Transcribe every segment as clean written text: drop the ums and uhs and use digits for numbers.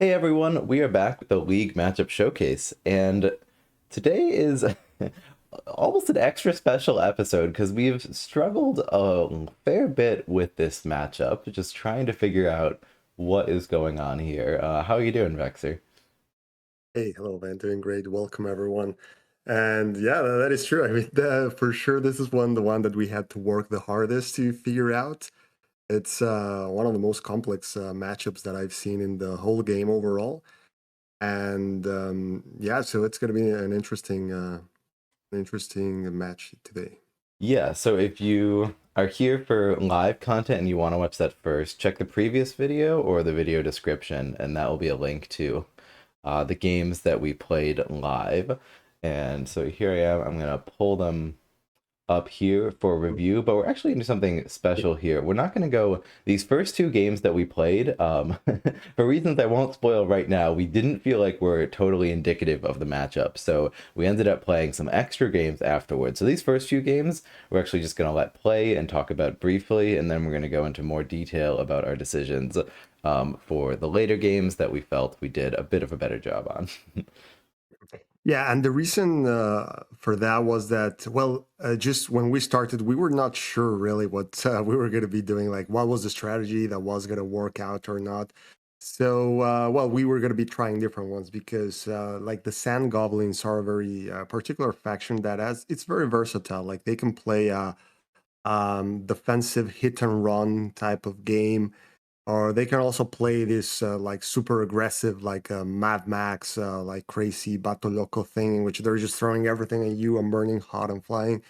Hey everyone, we are back with the League Matchup Showcase, and today is almost an extra special episode because we've struggled a fair bit with this matchup, just trying to figure out what is going on here. How are you doing, Vexer? Hey, hello, man. Doing great. Welcome, everyone. And yeah, that is true. I mean, for sure, this is the one that we had to work the hardest to figure out. It's one of the most complex matchups that I've seen in the whole game overall. And yeah, so it's going to be an interesting match today. Yeah, so if you are here for live content and you want to watch that first, check the previous video or the video description, and that will be a link to the games that we played live. And so here I am. I'm gonna pull them up here for review, but we're actually gonna do something special here. We're not gonna go these first two games that we played, for reasons I won't spoil right now. We didn't feel like we're totally indicative of the matchup, so we ended up playing some extra games afterwards. So these first few games, we're actually just gonna let play and talk about briefly, and then we're gonna go into more detail about our decisions for the later games that we felt we did a bit of a better job on. Yeah, and the reason for that was that, well, just when we started, we were not sure really what we were going to be doing, like what was the strategy that was going to work out or not. So, well, we were going to be trying different ones because, like, the Sand Goblins are a very particular faction that it's very versatile. Like, they can play defensive hit and run type of game, or they can also play this like super aggressive, like Mad Max, like crazy Bato Loco thing, in which they're just throwing everything at you and burning hot and flying.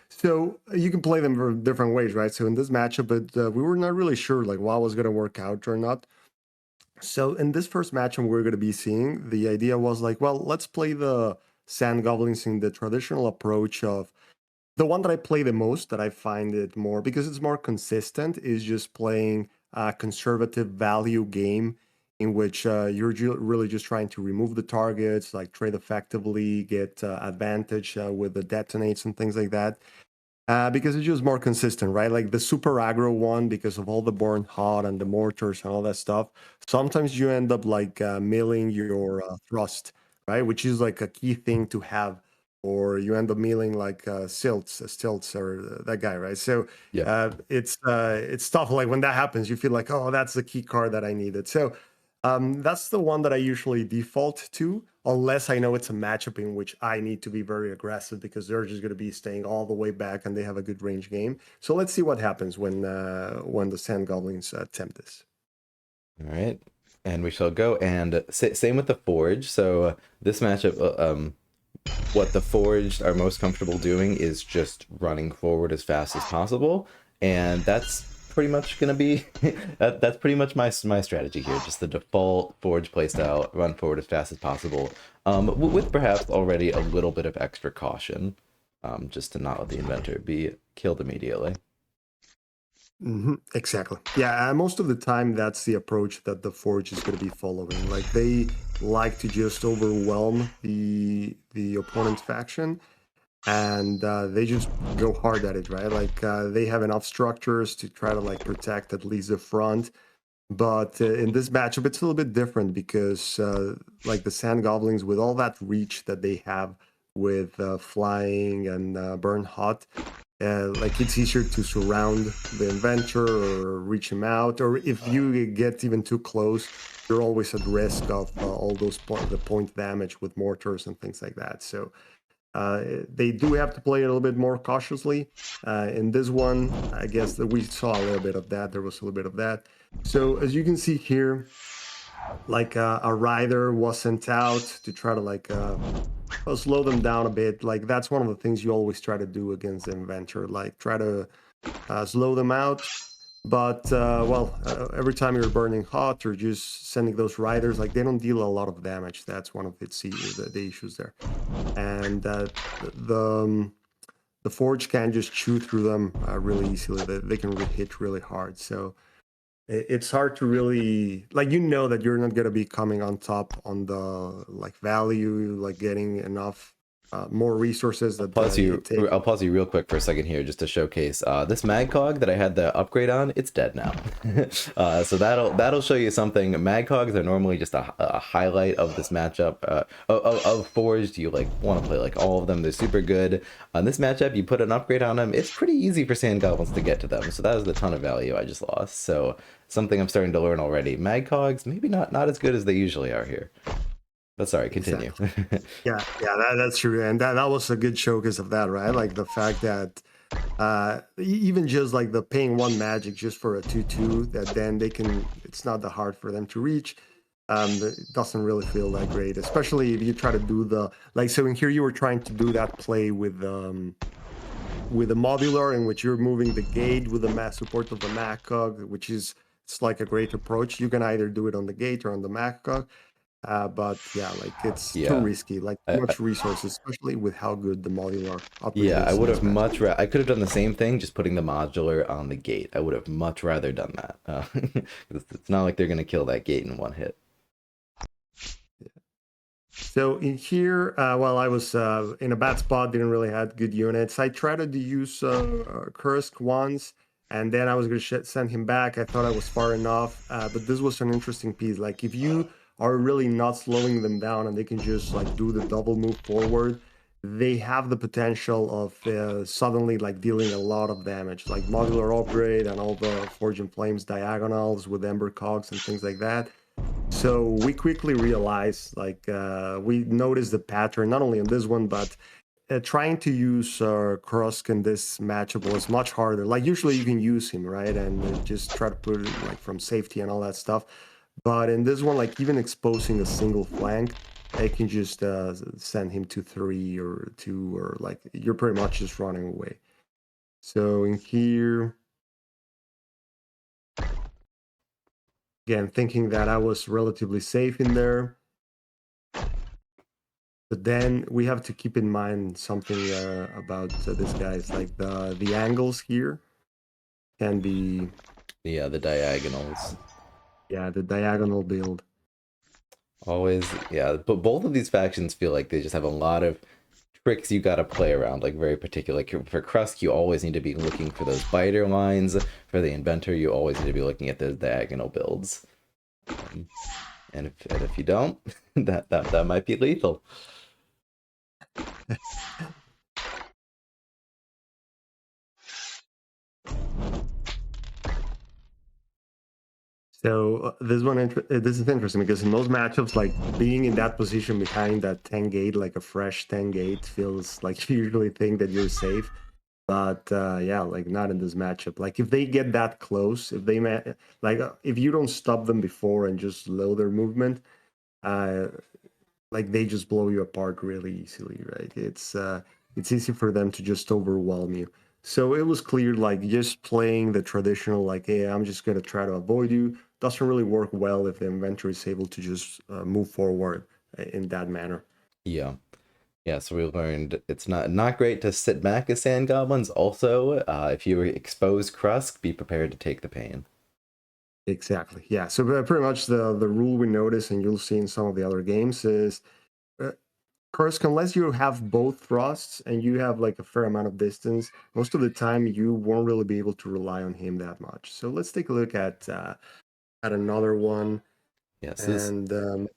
So you can play them for different ways, right? So in this matchup, but we were not really sure like what was going to work out or not. So in this first matchup we're going to be seeing, the idea was like, well, let's play the Sand Goblins in the traditional approach of the one that I play the most, that I find it more because it's more consistent, is just playing a conservative value game in which you're really just trying to remove the targets, like trade effectively, get advantage with the detonates and things like that. Because it's just more consistent, right? Like the super aggro one, because of all the burn hot and the mortars and all that stuff. Sometimes you end up like milling your thrust, right? Which is like a key thing to have, or you end up milling like stilts, or that guy, right? So Yeah. it's tough. Like when that happens, you feel like, oh, that's the key card that I needed. So that's the one that I usually default to, unless I know it's a matchup in which I need to be very aggressive because they're just going to be staying all the way back and they have a good range game. So let's see what happens when the Sand Goblins attempt this. All right, and we shall go. And same with the Forge. So this matchup, what the Forged are most comfortable doing is just running forward as fast as possible, and that's pretty much gonna be that's pretty much my strategy here. Just the default Forge playstyle: run forward as fast as possible, with perhaps already a little bit of extra caution, just to not let the inventor be killed immediately. Exactly. Yeah, most of the time that's the approach that the Forge is going to be following. Like they like to just overwhelm the opponent's faction, and they just go hard at it, right? Like they have enough structures to try to like protect at least the front. But in this matchup, it's a little bit different because, like the Sand Goblins, with all that reach that they have with flying and burn hot, like it's easier to surround the inventor or reach him out. Or if you get even too close, you're always at risk of all those the point damage with mortars and things like that. So they do have to play a little bit more cautiously. In this one, I guess that we saw a little bit of that. There was a little bit of that. So as you can see here, like a rider was sent out to try to like slow them down a bit. Like that's one of the things you always try to do against the inventor. Like try to slow them out. But well, every time you're burning hot or just sending those riders, like they don't deal a lot of damage. That's one of the issues there. And the um, the forge can just chew through them really easily. They can hit really hard. So it's hard to really like that you're not gonna be coming on top on the like value, like getting enough. more resources that it takes. I'll pause you real quick for a second here, just to showcase this magcog that I had the upgrade on. It's dead now, so that'll show you something. Magcogs are normally just a highlight of this matchup of Forged. You like want to play like all of them. They're super good. On this matchup, you put an upgrade on them. It's pretty easy for Sand Goblins to get to them. So that was the ton of value I just lost. So something I'm starting to learn already. Magcogs maybe not as good as they usually are here. But sorry, continue. Exactly. Yeah, that's true, and that was a good showcase of that, right? Like the fact that even just like the paying one magic just for a 2/2, that then they can, it's not that hard for them to reach. It doesn't really feel that great, especially if you try to do the, like, so in here you were trying to do that play with the modular, in which you're moving the gate with the mass support of the Macog, which is, it's like a great approach. You can either do it on the gate or on the Macog. But yeah, like it's too risky, like too much resources, especially with how good the modular upgrade is. I would have much rather. I could have done the same thing, just putting the modular on the gate. I would have much rather done that. It's not like they're gonna kill that gate in one hit. So in here, well, I was in a bad spot, didn't really have good units. I tried to use Kursk once, and then I was going to send him back. I thought I was far enough, but this was an interesting piece. Like if you are really not slowing them down and they can just like do the double move forward, they have the potential of suddenly like dealing a lot of damage, like modular upgrade and all the Forge and Flames diagonals with Ember Cogs and things like that. So we quickly realized, like, we noticed the pattern, not only on this one, but trying to use Krusk in this matchup was much harder. Like, usually you can use him, right? And just try to put it, like, from safety and all that stuff. But in this one, like, even exposing a single flank, I can just send him to 3 or 2, or, like, you're pretty much just running away. So in here... Again, thinking that I was relatively safe in there. But then we have to keep in mind something about this guy. It's like the angles here can be... Yeah, the diagonals. Yeah, the diagonal build. Always, yeah. But both of these factions feel like they just have a lot of tricks you gotta play around, like very particular. Like for Krusk, you always need to be looking for those biter lines. For the Inventor, you always need to be looking at those diagonal builds. And if you don't, that might be lethal. So this is interesting, because in most matchups, like being in that position behind that 10 gate, like a fresh 10 gate, feels like you usually think that you're safe. But yeah, like not in this matchup. Like if they get that close, if they if you don't stop them before and just slow their movement, like they just blow you apart really easily, right? It's easy for them to just overwhelm you. So it was clear, like just playing the traditional, like, hey, I'm just gonna try to avoid you, doesn't really work well if the inventory is able to just move forward in that manner. Yeah. Yeah, so we learned it's not great to sit back as Sand Goblins. Also, if you expose Krusk, be prepared to take the pain. Exactly. Yeah. So pretty much the rule we notice, and you'll see in some of the other games, is Kursk, unless you have both thrusts and you have like a fair amount of distance, most of the time you won't really be able to rely on him that much. So let's take a look at another one. Yes. And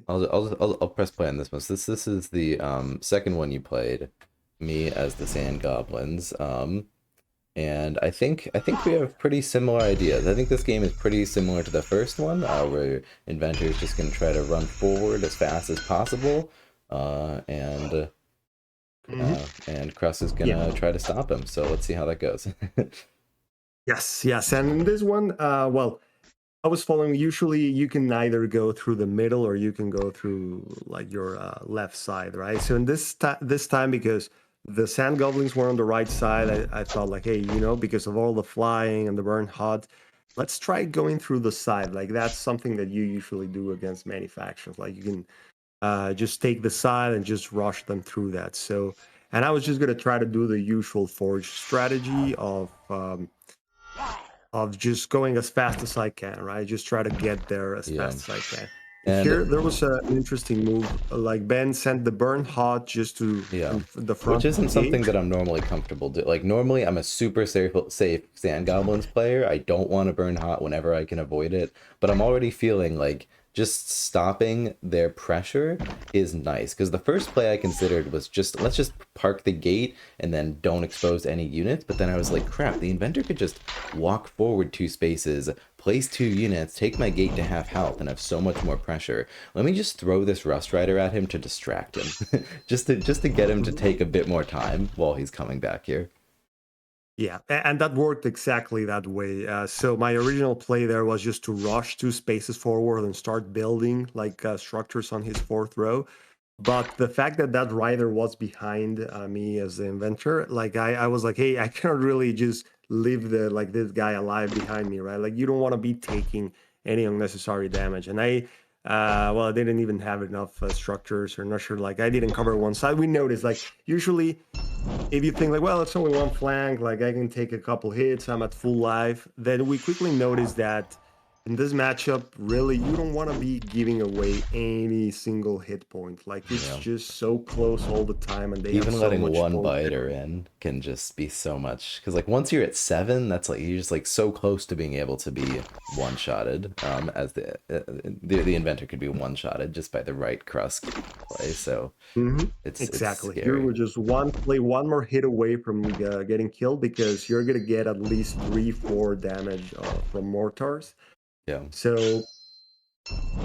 I'll press play on this one. So this is the second one you played, me as the Sand Goblins. And I think we have pretty similar ideas. I think this game is pretty similar to the first one, where Inventor is just going to try to run forward as fast as possible, and Krusk is going to try to stop him. So let's see how that goes. Yes. And in this one, well, I was following, usually you can either go through the middle or you can go through like your left side, right? So in this time, because the Sand Goblins were on the right side, I thought like, hey, because of all the flying and the burn hot, let's try going through the side. Like that's something that you usually do against many factions. Like you can just take the side and just rush them through that. So, and I was just going to try to do the usual Forge strategy of just going as fast as I can, right? Just try to get there as fast as I can. And Here, there was an interesting move. Like Ben sent the burn hot just to yeah, the which front of the isn't gate. something that I'm normally comfortable doing. Like normally I'm a super safe Sand Goblins player. I don't want to burn hot whenever I can avoid it, but I'm already feeling like just stopping their pressure is nice because the first play I considered was just let's just park the gate and then don't expose any units, but then I was like, crap, the inventor could just walk forward 2 spaces, place 2 units, take my gate to half health, and have so much more pressure. Let me just throw this Rust Rider at him to distract him, just to get him to Mhm. take a bit more time while he's coming back here. Yeah, and that worked exactly that way. So my original play there was just to rush 2 spaces forward and start building like structures on his fourth row. But the fact that that rider was behind me as the inventor, like I was like, hey, I cannot really just leave the like this guy alive behind me, right? Like you don't want to be taking any unnecessary damage. And well, I didn't even have enough structures or not sure. Like I didn't cover one side. We noticed like usually if you think like, well, it's only one flank, like I can take a couple hits, I'm at full life, then we quickly notice that in this matchup, really, you don't want to be giving away any single hit point. Like it's Yeah. just so close all the time, and they have Even so letting much one bullshit. biter in can just be so much. Because like once you're at 7, that's like you're just like so close to being able to be one-shotted. As the inventor could be one-shotted just by the right Krusk play. So it's Exactly. You scary. were just one more hit away from getting killed because you're gonna get at least 3-4 damage from mortars. Yeah. So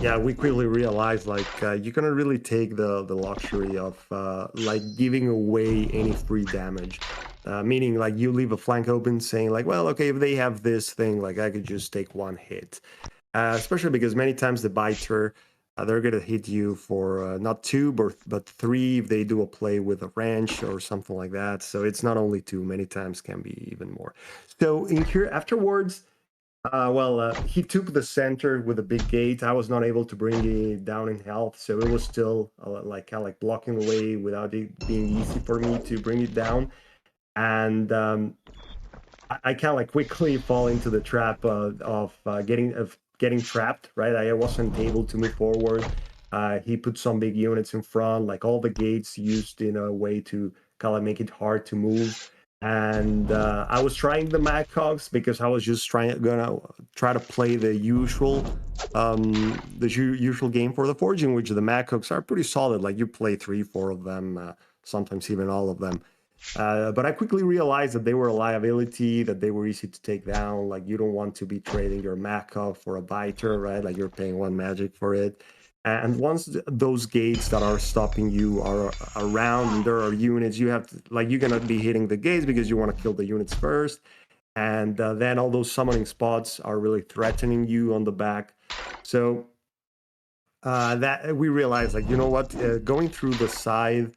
yeah, we quickly realized like you cannot really take the luxury of like giving away any free damage. Meaning like you leave a flank open saying like, well, okay, if they have this thing, like I could just take one hit. Especially because many times the biter, they're gonna hit you for not two but three if they do a play with a wrench or something like that. So it's not only two, many times can be even more. So in here afterwards, he took the center with a big gate. I was not able to bring it down in health, so it was still like kind of like blocking away without it being easy for me to bring it down. And I kind of like quickly fall into the trap of getting trapped. Right, I wasn't able to move forward. He put some big units in front, like all the gates used in a way to kind of make it hard to move. And I was trying the Mad Cogs because I was just gonna try to play the usual game for the Forging, which the Mad Cogs are pretty solid. Like you play 3, 4 of them, sometimes even all of them. But I quickly realized that they were a liability, that they were easy to take down. Like you don't want to be trading your Maka for a biter, right? Like you're paying 1 magic for it. And once those gates that are stopping you are around and there are units, you have to, like you're gonna be hitting the gates because you want to kill the units first. And then all those summoning spots are really threatening you on the back. So that we realized, like, you know what, going through the side,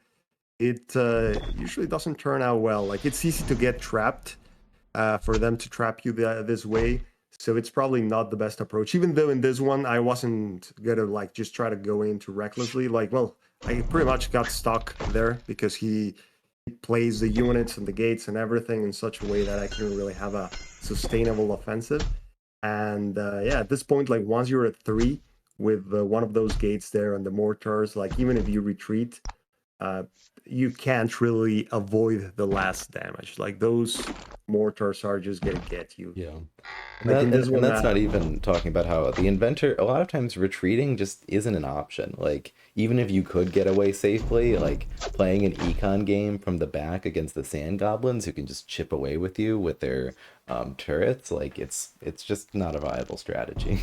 it usually doesn't turn out well. Like it's easy to get trapped for them to trap you this way. So it's probably not the best approach. Even though in this one I wasn't gonna like just try to go into recklessly. Like, well, I pretty much got stuck there because he plays the units and the gates and everything in such a way that I couldn't really have a sustainable offensive. And yeah, at this point, like once you're at 3 with one of those gates there and the mortars, like even if you retreat, uh, you can't really avoid the last damage. Like those mortars are just gonna get you. Yeah. And Like in that this and one, that's not even talking about how the inventor a lot of times retreating just isn't an option. Like even if you could get away safely, like playing an econ game from the back against the Sand Goblins who can just chip away with you with their turrets, like it's just not a viable strategy.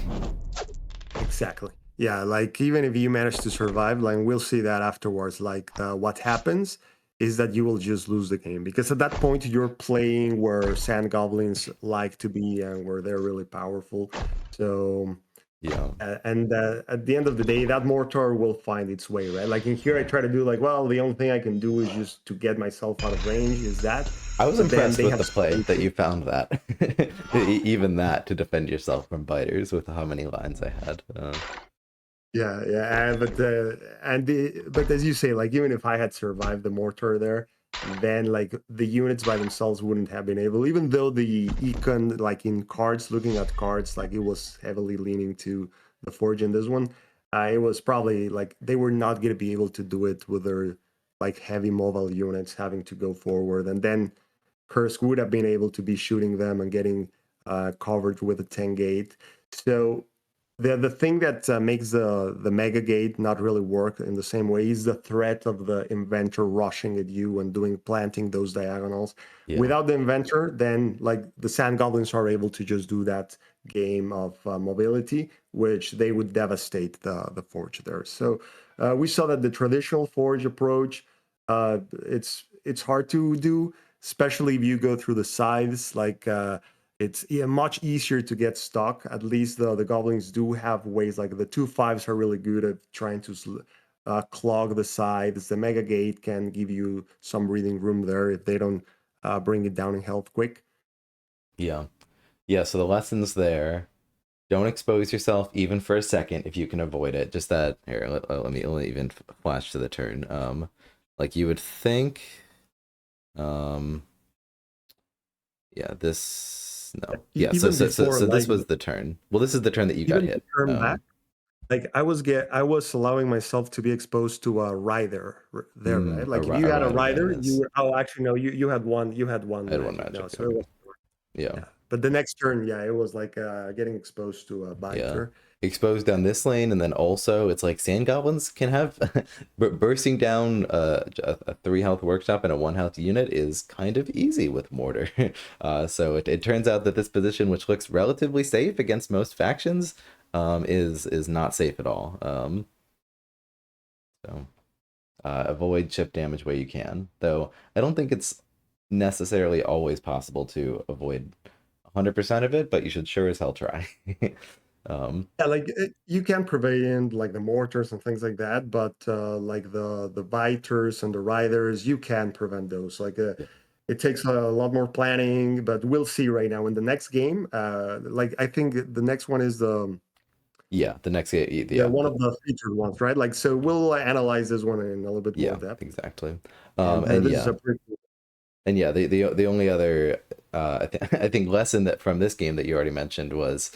exactly. Yeah, like even if you manage to survive, like we'll see that afterwards. Like what happens is that you will just lose the game because at that point you're playing where Sand Goblins like to be and where they're really powerful. So Yeah. and at the end of the day, that mortar will find its way, right? Like in here, I try to do like, well, the only thing I can do is just to get myself out of range is that. I was But then impressed they with have the play that space. you found that. Even that to defend yourself from biters with how many lines I had. Yeah, yeah, but as you say, like even if I had survived the mortar there, then like the units by themselves wouldn't have been able. Even though the econ, like in cards, looking at cards, like it was heavily leaning to the forge in this one. It was probably like they were not going to be able to do it with their like heavy mobile units having to go forward, and then Kursk would have been able to be shooting them and getting coverage with a 10 gate. So the thing that makes the mega gate not really work in the same way is the threat of the inventor rushing at you and doing planting those diagonals. Yeah. Without the inventor, then like the Sand Goblins are able to just do that game of mobility, which they would devastate the forge there. So we saw that the traditional forge approach, it's hard to do, especially if you go through the scythes. Like it's much easier to get stuck. At least the goblins do have ways. Like the 2/5s are really good at trying to clog the scythes. The mega gate can give you some breathing room there if they don't bring it down in health quick. Yeah. Yeah, so the lessons there, don't expose yourself even for a second if you can avoid it. Just that here, let me even flash to the turn. Like you would think um yeah, this no. Yeah, so Even so so before so like this was the turn. Well, this is the turn that you got even to hit. turn back, like I was allowing myself to be exposed to a rider there, right? Like if you A had a rider, yeah, rider, you yes. would, oh actually no, you had one I had one magic now, magic. so it Okay. was, Yeah. yeah. But the next turn, yeah, it was like getting exposed to a Yeah. biter. Exposed down this lane, and then also it's like sand goblins can have bursting down a 3 health workshop and a 1 health unit is kind of easy with mortar. So it turns out that this position, which looks relatively safe against most factions, is not safe at all. So avoid chip damage where you can, though I don't think it's necessarily always possible to avoid 100% of it, but you should sure as hell try. Yeah, like you can prevent like the mortars and things like that, but like the biters and the riders, you can prevent those. Like it takes a lot more planning, but we'll see right now in the next game. Like I think the next one is Yeah, the next the yeah, one of the featured ones, right? Like so we'll analyze this one in a little bit more yeah, depth. exactly. And And this is yeah, a pretty the only other I think lesson that from this game that you already mentioned was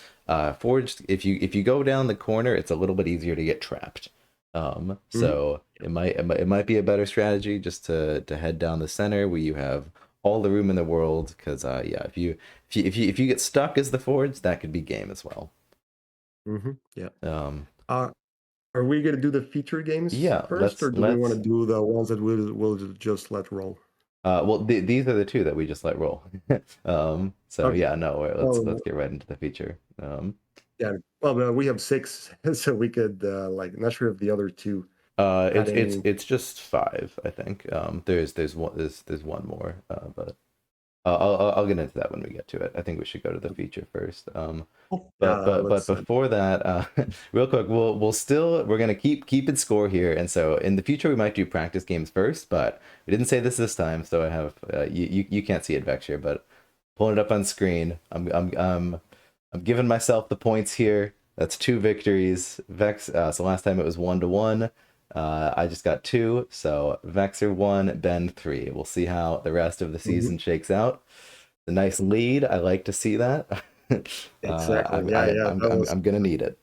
forged. If you go down the corner, it's a little bit easier to get trapped. Mhm. So it might be a better strategy just to head down the center where you have all the room in the world. Because yeah, if you get stuck as the forge, that could be game as well. Yeah. Um, Uh, are we gonna do the feature games yeah, first, let's or do we want let's to do the ones that we'll just let roll? well, these are the two that we just let roll. So Okay. yeah, no, let's Oh, get right into the feature. yeah. Well, we have six, so we could like. Not sure if the other two had It's any. it's just five, I think. There's one more, but I'll get into that when we get to it. I think we should go to the feature first. But Let's. before that, real quick, we're gonna keep it score here, and so in the future we might do practice games first, but we didn't say this time, so I have you can't see it, Vexer, but pulling it up on screen. I'm giving myself the points here. That's 2 victories. Vex. So last time it was 1-1. I just got 2. So Vexer 1, Ben 3. We'll see how the rest of the Mhm. season shakes out. The nice lead. I like to see that. Exactly. I'm Yeah, I'm yeah. I'm That I'm was. I'm gonna need it.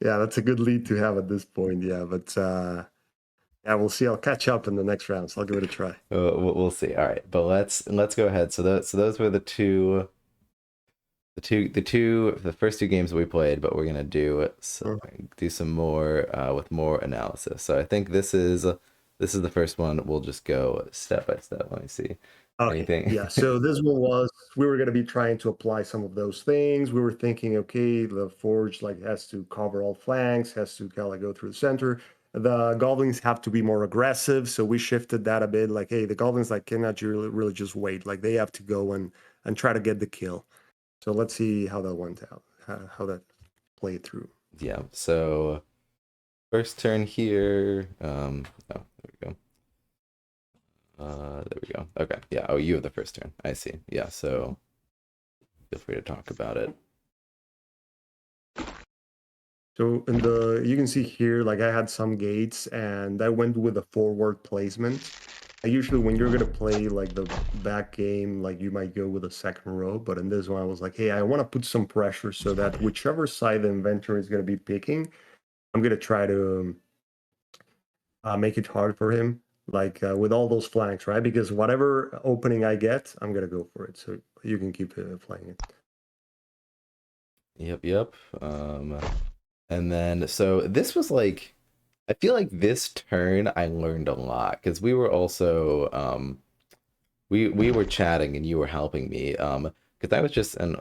Yeah, that's a good lead to have at this point. Yeah, but yeah, we'll see. I'll catch up in the next round, so I'll give it a try. We'll see. All right, but let's go ahead. So those were the first 2 games we played, but we're gonna do some more with more analysis. So I think this is the first one. We'll just go step by step. Let me see. Okay, Anything? yeah. So this one was we were going to be trying to apply some of those things. We were thinking, okay, the forge like has to cover all flanks, has to kind of go through the center. The goblins have to be more aggressive, so we shifted that a bit. Like, hey, the goblins like cannot really just wait. Like they have to go and try to get the kill. So let's see how that went out, how that played through. Yeah. So first turn here. Oh, there we go. There we go. Okay. Yeah. Oh, you have the first turn. I see. Yeah. So feel free to talk about it. So in the you can see here, like I had some gates and I went with a forward placement. Usually when you're gonna play like the back game, like you might go with a second row, but in this one I was like, hey, I want to put some pressure so that whichever side the inventor is gonna be picking, I'm gonna try to make it hard for him, like with all those flanks, right? Because whatever opening I get, I'm gonna go for it. So you can keep playing it. Yep, yep. And then so this was like I feel like this turn I learned a lot because we were also we were chatting and you were helping me because I was just and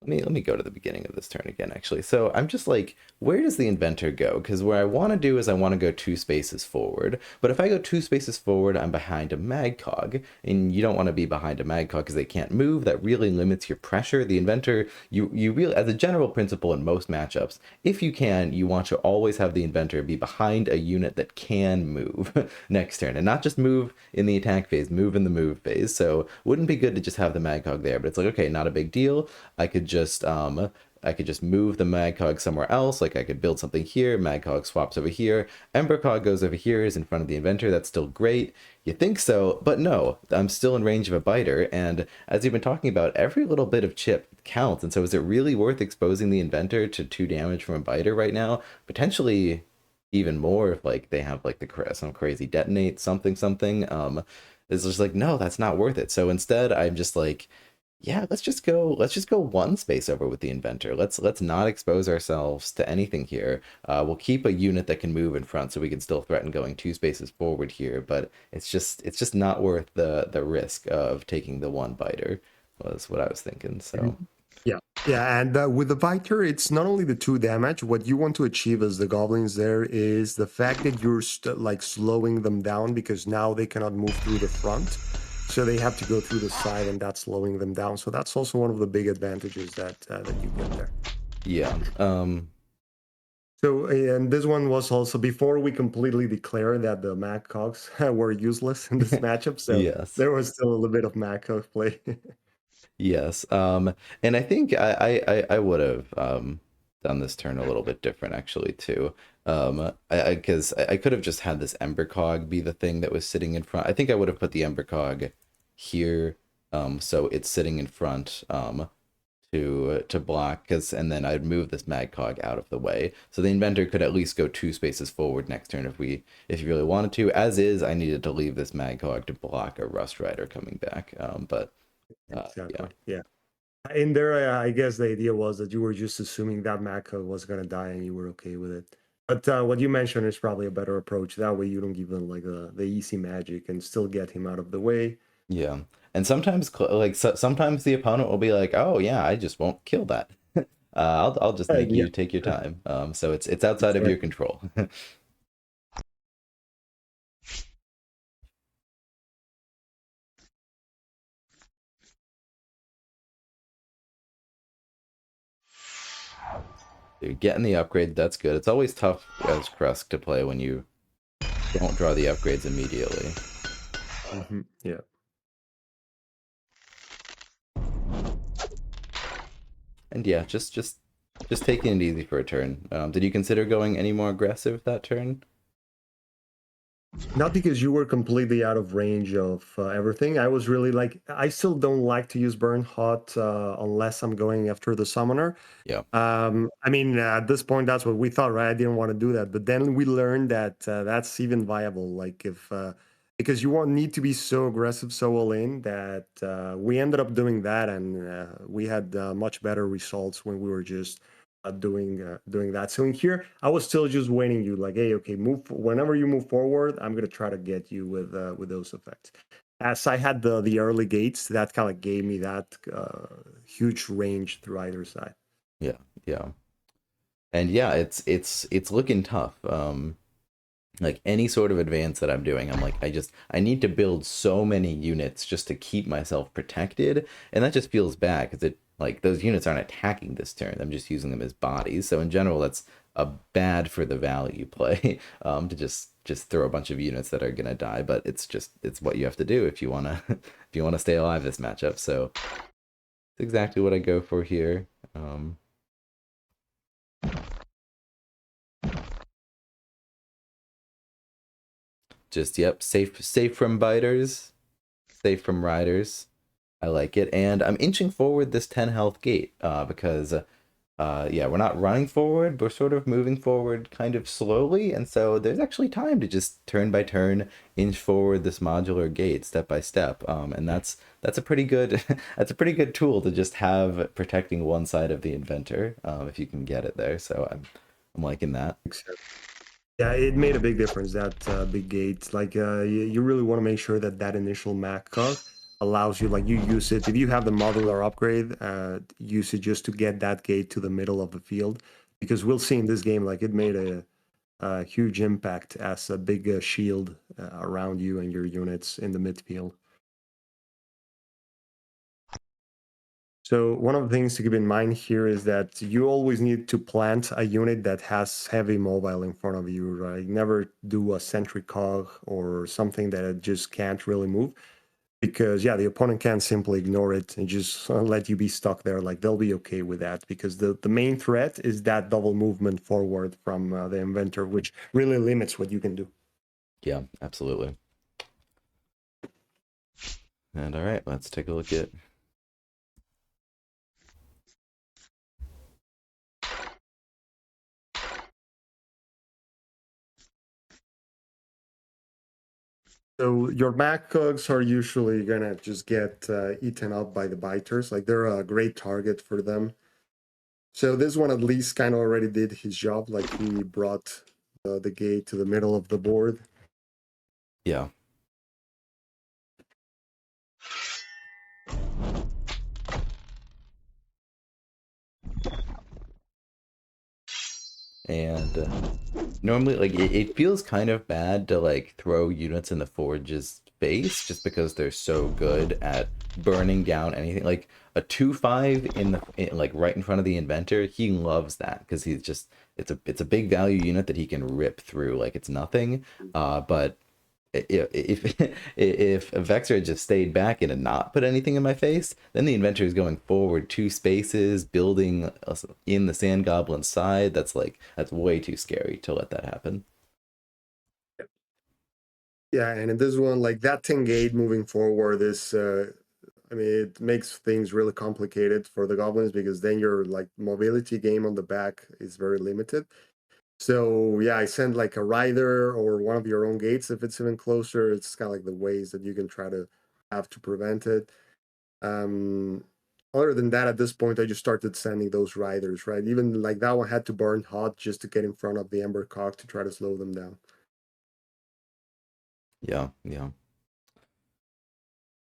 let me go to the beginning of this turn again actually. So I'm just like, where does the inventor go? Because what I want to do is I want to go 2 spaces forward, but if I go 2 spaces forward I'm behind a magcog, and you don't want to be behind a magcog because they can't move. That really limits your pressure. The inventor, you really, as a general principle in most matchups, if you can, you want to always have the inventor be behind a unit that can move next turn, and not just move in the attack phase, move in the move phase. So wouldn't be good to just have the magcog there, but it's like, okay, not a big deal. I could just I could just move the magcog somewhere else. Like I could build something here, magcog swaps over here, embercog goes over here, is in front of the inventor. That's still great. You think so, but no, I'm still in range of a biter, and as you've been talking about, every little bit of chip counts. And so is it really worth exposing the inventor to 2 damage from a biter right now? Potentially even more if like they have like some crazy detonate something something. It's just like, no, that's not worth it. So instead I'm just like, yeah, let's just go 1 space over with the inventor. Let's not expose ourselves to anything here. We'll keep a unit that can move in front so we can still threaten going 2 spaces forward here, but it's just not worth the risk of taking the 1 biter, was what I was thinking. So Mhm. Yeah, yeah, and with the Viter, it's not only the 2 damage. What you want to achieve as the goblins there is the fact that you're like slowing them down because now they cannot move through the front, so they have to go through the side, and that's slowing them down. So that's also one of the big advantages that you get there. yeah, So and this one was also before we completely declared that the Mac Cogs were useless in this matchup. So yes. there was still a little bit of Mac Cog play. Yes. And I think I would have done this turn a little bit different actually too. Because I could have just had this Ember Cog be the thing that was sitting in front. I think I would have put the Ember Cog here, so it's sitting in front, to block, cause and then I'd move this Mag Cog out of the way, so the inventor could at least go 2 spaces forward next turn if you really wanted to. As is, I needed to leave this Mag Cog to block a Rust Rider coming back. But yeah. Exactly. Yeah. In there, I guess the idea was that you were just assuming that Mako was gonna die and you were okay with it. But what you mentioned is probably a better approach. That way, you don't give him like the easy magic and still get him out of the way. Yeah. And sometimes sometimes the opponent will be like, "Oh yeah, I just won't kill that. I'll just make Yeah, you take your time." So it's outside of your exactly. control. You're getting the upgrade, that's good. It's always tough as Krusk to play when you don't draw the upgrades immediately. Yeah. And yeah, just taking it easy for a turn. Did you consider going any more aggressive that turn? Not because you were completely out of range of everything. I was really like, I still don't like to use Burn Hot unless I'm going after the summoner. Yeah. I mean, at this point, that's what we thought, right? I didn't want to do that, but then we learned that that's even viable. Like if because you won't need to be so aggressive, so all in that we ended up doing that, and we had much better results when we were just doing that. So in here, I was still just waiting you, like, hey, okay, move whenever you move forward. I'm gonna try to get you with those effects. As I had the early gates, that kind of gave me that huge range through either side. Yeah. Yeah. And yeah, it's looking tough. Like any sort of advance that I'm doing, I'm like, I need to build so many units just to keep myself protected, and that just feels bad because it like those units aren't attacking this turn. I'm just using them as bodies. So in general, that's a bad for the value play, to just throw a bunch of units that are gonna die. But it's what you have to do if you wanna if you wanna stay alive this matchup. So it's exactly what I go for here. Um, Just yep, safe from biters, safe from riders. I like it, and I'm inching forward this 10 health gate because yeah, we're not running forward, we're sort of moving forward kind of slowly, and so there's actually time to just turn by turn inch forward this modular gate step by step. And that's a pretty good that's a pretty good tool to just have protecting one side of the inventor, if you can get it there. So I'm liking that. Yeah, it made a big difference, that big gate. Like, you really want to make sure that that initial Mac cog allows you, like, you use it. If you have the modular upgrade, use it just to get that gate to the middle of the field. Because we'll see in this game, like, it made a huge impact as a big shield around you and your units in the midfield. So one of the things to keep in mind here is that you always need to plant a unit that has heavy mobile in front of you, right? Never do a sentry cog or something that it just can't really move, because yeah, the opponent can't simply ignore it and just let you be stuck there. Like, they'll be okay with that, because the main threat is that double movement forward from the inventor, which really limits what you can do. Yeah, absolutely. And all right, let's take a look at. So your Mac cogs are usually gonna just get eaten up by the biters. Like, they're a great target for them. So this one at least kind of already did his job. Like, he brought the gate to the middle of the board. Yeah. And normally, like, it feels kind of bad to like throw units in the Forge's face just because they're so good at burning down anything. Like a 2/5 like right in front of the inventor, he loves that because he's just it's a big value unit that he can rip through like it's nothing. But if Vexer had just stayed back and had not put anything in my face, then the inventor is going forward 2 spaces, building in the Sand Goblin side. That's way too scary to let that happen. Yeah, and in this one, like, that 10 gate moving forward is, I mean, it makes things really complicated for the goblins, because then your like mobility game on the back is very limited. So yeah, I send like a rider or one of your own gates if it's even closer. It's kind of like the ways that you can try to have to prevent it. Um, Other than that, at this point, I just started sending those riders, right? Even like that one had to burn hot just to get in front of the Ember Cock to try to slow them down. Yeah, yeah.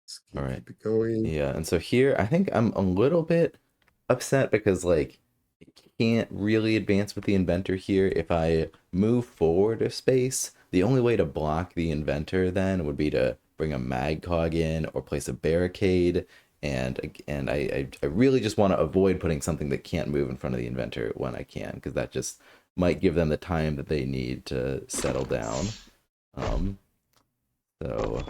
Let's All right. keep it going. Yeah, and so here I think I'm a little bit upset because like I can't really advance with the inventor here. If I move forward a space, the only way to block the inventor then would be to bring a mag cog in or place a barricade. And I really just want to avoid putting something that can't move in front of the inventor when I can, because that just might give them the time that they need to settle down. Um, so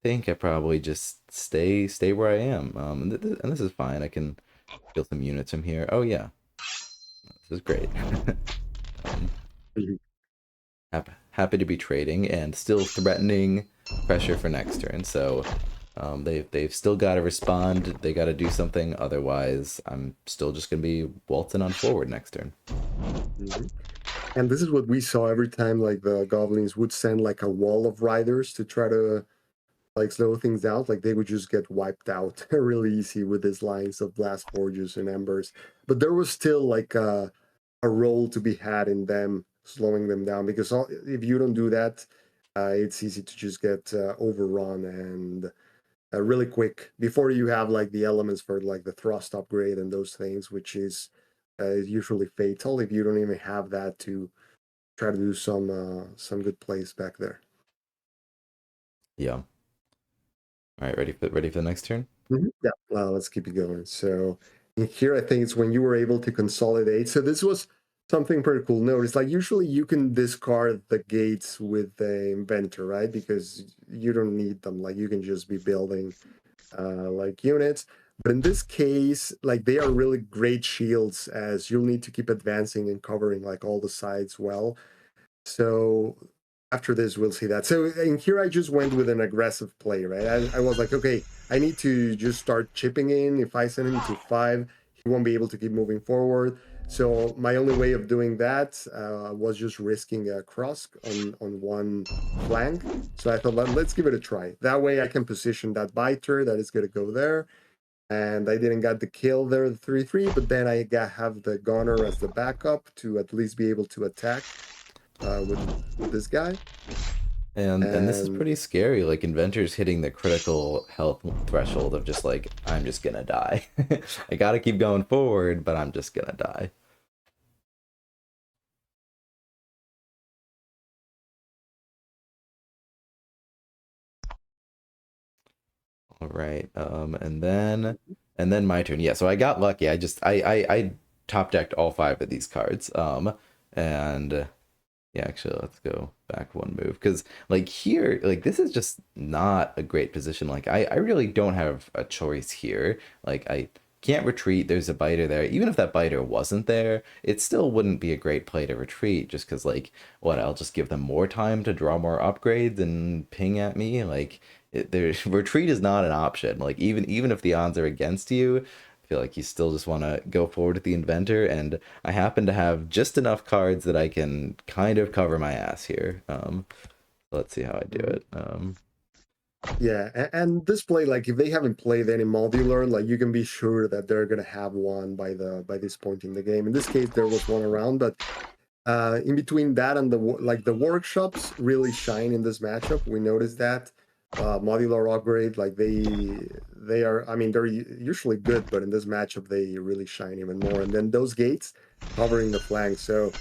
think I probably just stay where I am. And this is fine. I can steal some units from here. Oh yeah, this is great. um, Mhm. happy to be trading and still threatening pressure for next turn. So they've still got to respond. They got to do something. Otherwise, I'm still just gonna be waltzing on forward next turn. Mhm. And this is what we saw every time, like, the goblins would send like a wall of riders to try to like slow things out. Like, they would just get wiped out really easy with these lines of blast forges and embers. But there was still like a role to be had in them slowing them down, because if you don't do that, it's easy to just get overrun and really quick before you have like the elements for like the thrust upgrade and those things, which is usually fatal if you don't even have that to try to do some good plays back there. Yeah. All right, ready for the next turn? Yeah, let's keep it going. So in here, I think it's when you were able to consolidate. So this was something pretty cool. Notice, like, usually you can discard the gates with the inventor, right? Because you don't need them. Like, you can just be building like units. But in this case, like, they are really great shields, as you'll need to keep advancing and covering like all the sides well. So after this, we'll see that. So in here, I just went with an aggressive play, right? I was like, okay, I need to just start chipping in. If I send him to 5, he won't be able to keep moving forward. So my only way of doing that was just risking a cross on one flank. So I thought, let's give it a try. That way I can position that biter that is going to go there. And I didn't get the kill there, the 3-3, but then have the gunner as the backup to at least be able to attack with this guy. And this is And pretty scary, like inventors hitting the critical health threshold of just like, I'm just gonna die. I gotta keep going forward, but I'm just gonna die. All right, and then my turn. Yeah, so I got lucky. I top decked all 5 of these cards. And yeah, actually, let's go back one move because like here, like this is just not a great position. Like I really don't have a choice here. Like I can't retreat. There's a biter there. Even if that biter wasn't there, it still wouldn't be a great play to retreat just because like what, I'll just give them more time to draw more upgrades and ping at me. Like retreat is not an option. Like even if the odds are against you, I feel like you still just want to go forward with the inventor, and I happen to have just enough cards that I can kind of cover my ass here. Let's see how I do it. yeah, and this play, like if they haven't played any modular, like you can be sure that they're gonna have one by this point in the game. In this case, there was one around, but in between that and the workshops really shine in this matchup. We noticed that modular upgrade, like they are. I mean, they're usually good, but in this matchup, they really shine even more. And then those gates covering the flanks, so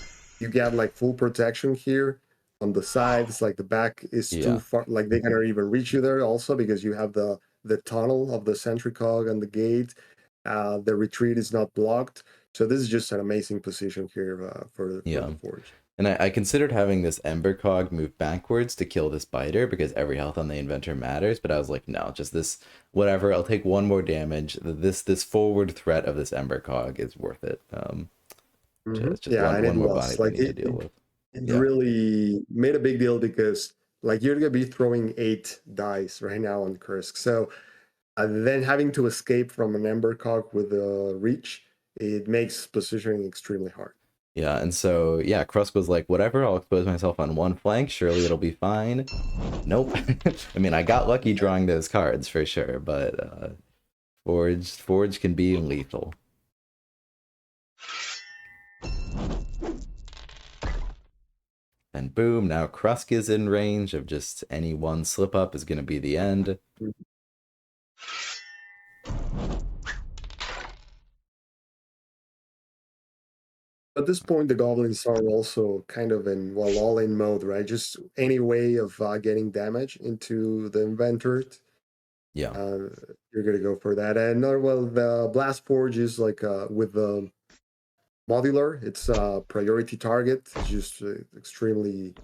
you get like full protection here on the sides. Like the back is too Yeah. far. Like they cannot even reach you there. Also because you have the tunnel of the sentry cog and the gate. The retreat is not blocked. So this is just an amazing position here for Yeah. the Forge. And I considered having this Ember Cog move backwards to kill this biter because every health on the inventor matters, but I was like, no, just this, whatever, I'll take one more damage. This forward threat of this Ember Cog is worth it. Just Yeah, and it one more body was we like need to deal with. it Yeah. really made a big deal because like you're gonna be throwing 8 dice right now on Kursk. So then having to escape from an Ember Cog with a reach, it makes positioning extremely hard. Yeah, and so yeah, Krusk was like, whatever, I'll expose myself on one flank, surely it'll be fine. Nope. I mean, I got lucky Yeah. drawing those cards for sure, but Forge can be lethal. And boom, now Krusk is in range of just any one slip up is gonna be the end. At this point, the goblins are also kind of in all-in mode, right? Just any way of getting damage into the inventor. Yeah. You're gonna go for that. And well, the blast forge is like with the modular. It's a priority target. It's just extremely,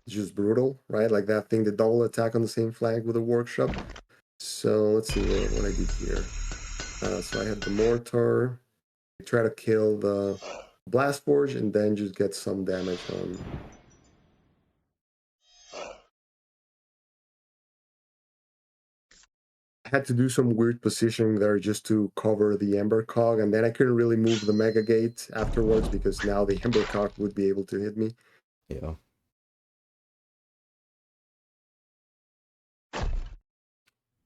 just brutal, right? Like that thing, the double attack on the same flank with a workshop. So let's see what I did here. So I had the mortar. I try to kill the blast forge and then just get some damage on. I had to do some weird positioning there just to cover the Ember Cog, and then I couldn't really move the Mega Gate afterwards because now the Ember Cog would be able to hit me. Yeah.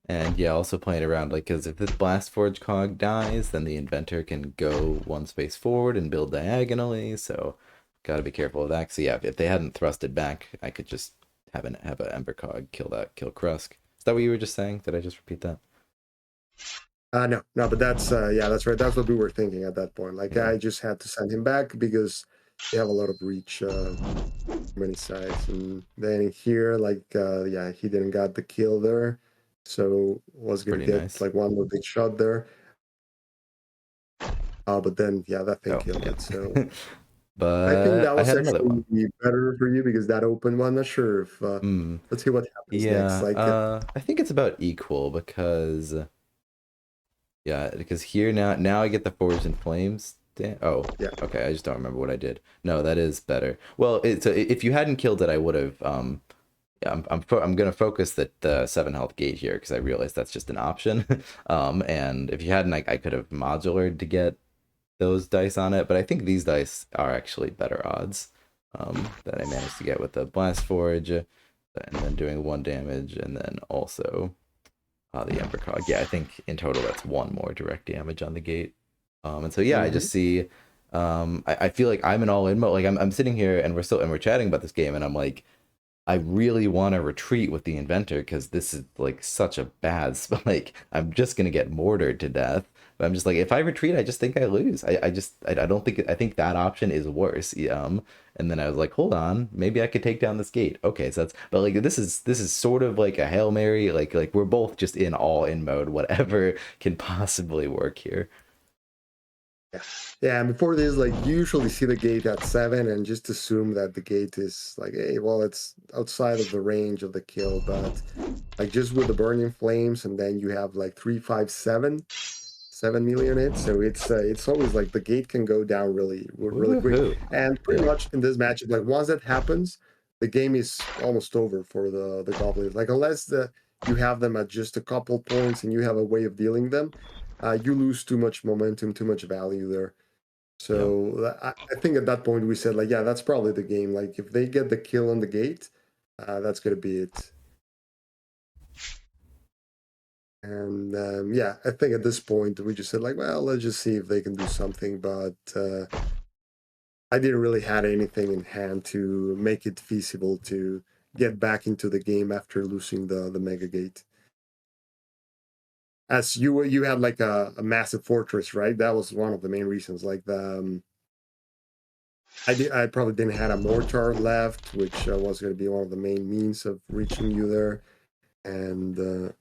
And yeah, also playing around, like, because if this Blast Forge cog dies, then the inventor can go one space forward and build diagonally, so gotta be careful of that. So yeah, if they hadn't thrusted back, I could just have an Ember cog kill Krusk. Is that what you were just saying? Did I just repeat that? No, but that's yeah, that's right. That's what we were thinking at that point. Like Yeah. I just had to send him back because they have a lot of reach, many sides, and then here, like yeah, he didn't got the kill there, so was gonna Pretty get nice. like one more big shot there. But then yeah, that thing Oh, killed yeah. it. So I think But that I was had another actually one. better for you because that opened one. I'm not sure if Hmm. let's see what happens next. Yeah, Like I think it's about equal because yeah, because here now I get the Forged in Flames. Oh, Yeah. okay. I just don't remember what I did. No, that is better. Well, so if you hadn't killed it, I would have. Yeah, I'm gonna focus the 7 health gate here because I realized that's just an option. And if you hadn't, I could have modulared to get those dice on it, but I think these dice are actually better odds. That I managed to get with the blast forge, and then doing 1 damage, and then also the Ember Cog. Yeah, I think in total that's 1 more direct damage on the gate. And so yeah, I Hmm. just see. I feel like I'm in all in mode. Like I'm sitting here and we're chatting about this game, and I'm like, I really want to retreat with the inventor because this is like such a bad like I'm just gonna get mortared to death. But I'm just like, if I retreat, I just think I lose. I don't think I think that option is worse. And then I was like, hold on, maybe I could take down this gate. Okay, so that's but like this is sort of like a Hail Mary. Like we're both just in all in mode, whatever can possibly work here. Yeah. Yeah, and before this, like you usually see the gate at 7 and just assume that the gate is like, hey, well, it's outside of the range of the kill, but like just with the burning flames, and then you have like 357, 7 million hits. So it's always like the gate can go down really quick. Woohoo! And pretty Yeah, much in this match, like once that happens, the game is almost over for the goblins. Like unless you have them at just a couple points and you have a way of dealing them, you lose too much momentum, too much value there. yeah. So I think at that point we said like, yeah, that's probably the game. Like if they get the kill on the gate, that's gonna be it. And yeah, I think at this point we just said like, well, let's just see if they can do something. But I didn't really had anything in hand to make it feasible to get back into the game after losing the mega gate. As you had like a massive fortress, right? That was one of the main reasons. Like the I probably didn't had a mortar left, which was going to be one of the main means of reaching you there. And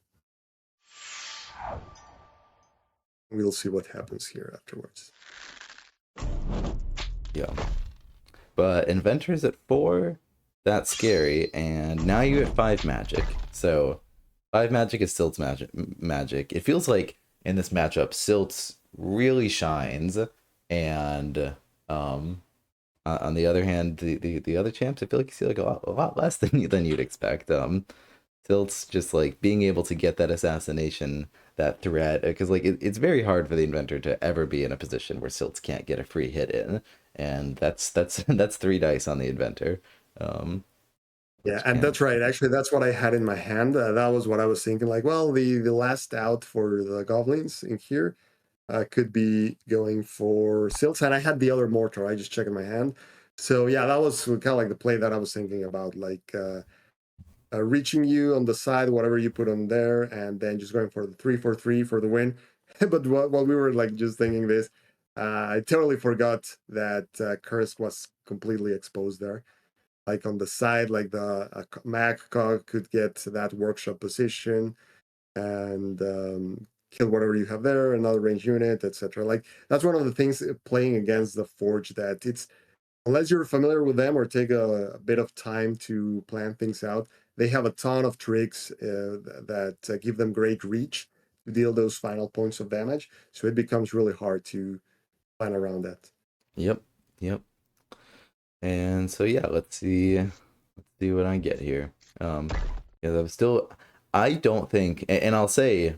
we'll see what happens here afterwards. Yeah. But Inventors at 4, that's scary. And now you get 5 magic. So 5 magic is Silt's magic. It feels like in this matchup, Silt's really shines. And on the other hand, the other champs, I feel like you see like a lot less than you'd expect. Silt's just like being able to get that assassination, that threat, because like it's very hard for the inventor to ever be in a position where Silt's can't get a free hit in, and that's that's 3 dice on the inventor, Yeah, which and can. that's right. Actually, that's what I had in my hand. That was what I was thinking. Like, well, the last out for the goblins in here could be going for Silts, and I had the other mortar. I just checked in my hand. So yeah, that was kind of like the play that I was thinking about. Like reaching you on the side, whatever you put on there, and then just going for the 3-4-3 for the win. But while we were like just thinking this, I totally forgot that Kursk was completely exposed there. Like on the side, like the Mac could get that workshop position and kill whatever you have there, another range unit, etc. Like that's one of the things playing against the Forge that it's unless you're familiar with them or take a bit of time to plan things out, they have a ton of tricks that give them great reach to deal those final points of damage. So it becomes really hard to plan around that. Yep, yep. And so yeah, let's see what I get here. Yeah, I'm still. I don't think, and I'll say,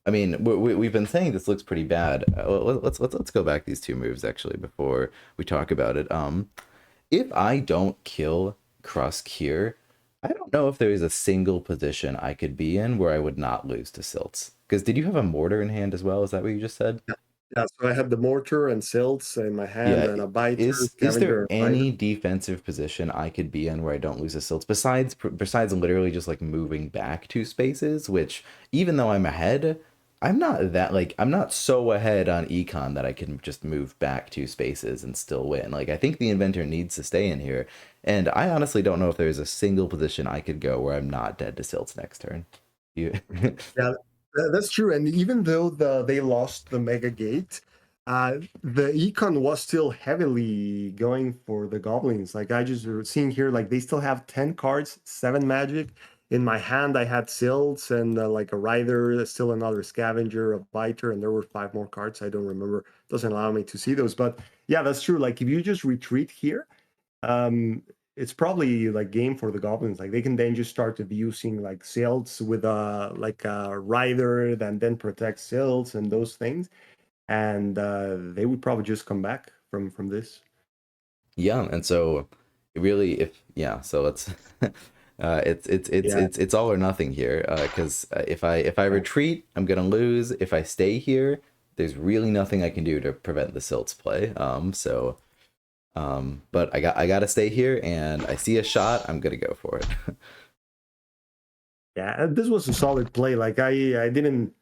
I mean, we've been saying this looks pretty bad. Let's go back these 2 moves actually before we talk about it. If I don't kill Krusk here, I don't know if there is a single position I could be in where I would not lose to Silts. Because did you have a mortar in hand as well? Is that what you just said? Yeah, yeah, so I had the mortar and silts in my hand Yeah. and a biter, Is there scavenger, and fighter. any defensive position I could be in where I don't lose a Silts besides literally just like moving back 2 spaces, which even though I'm ahead, I'm not so ahead on econ that I can just move back 2 spaces and still win. Like I think the inventor needs to stay in here, and I honestly don't know if there's a single position I could go where I'm not dead to Silts next turn. You Yeah, that's true. And even though they lost the Mega Gate, the econ was still heavily going for the goblins. Like I just seeing here, like they still have 10 cards, 7 magic. In my hand, I had Silts and like a Rider, still another Scavenger, a Biter, and there were 5 more cards. I don't remember doesn't allow me to see those. But yeah, that's true. Like if you just retreat here, um, it's probably like game for the goblins. Like they can then just start abusing like silts with like a rider that then protect silts and those things, and they would probably just come back from this. Yeah, and so really, if yeah, so let's Yeah, it's all or nothing here. Because if I yeah, retreat, I'm gonna lose. If I stay here, there's really nothing I can do to prevent the silts play. But I gotta stay here, and I see a shot. I'm gonna go for it. yeah. This was a solid play. Like I didn't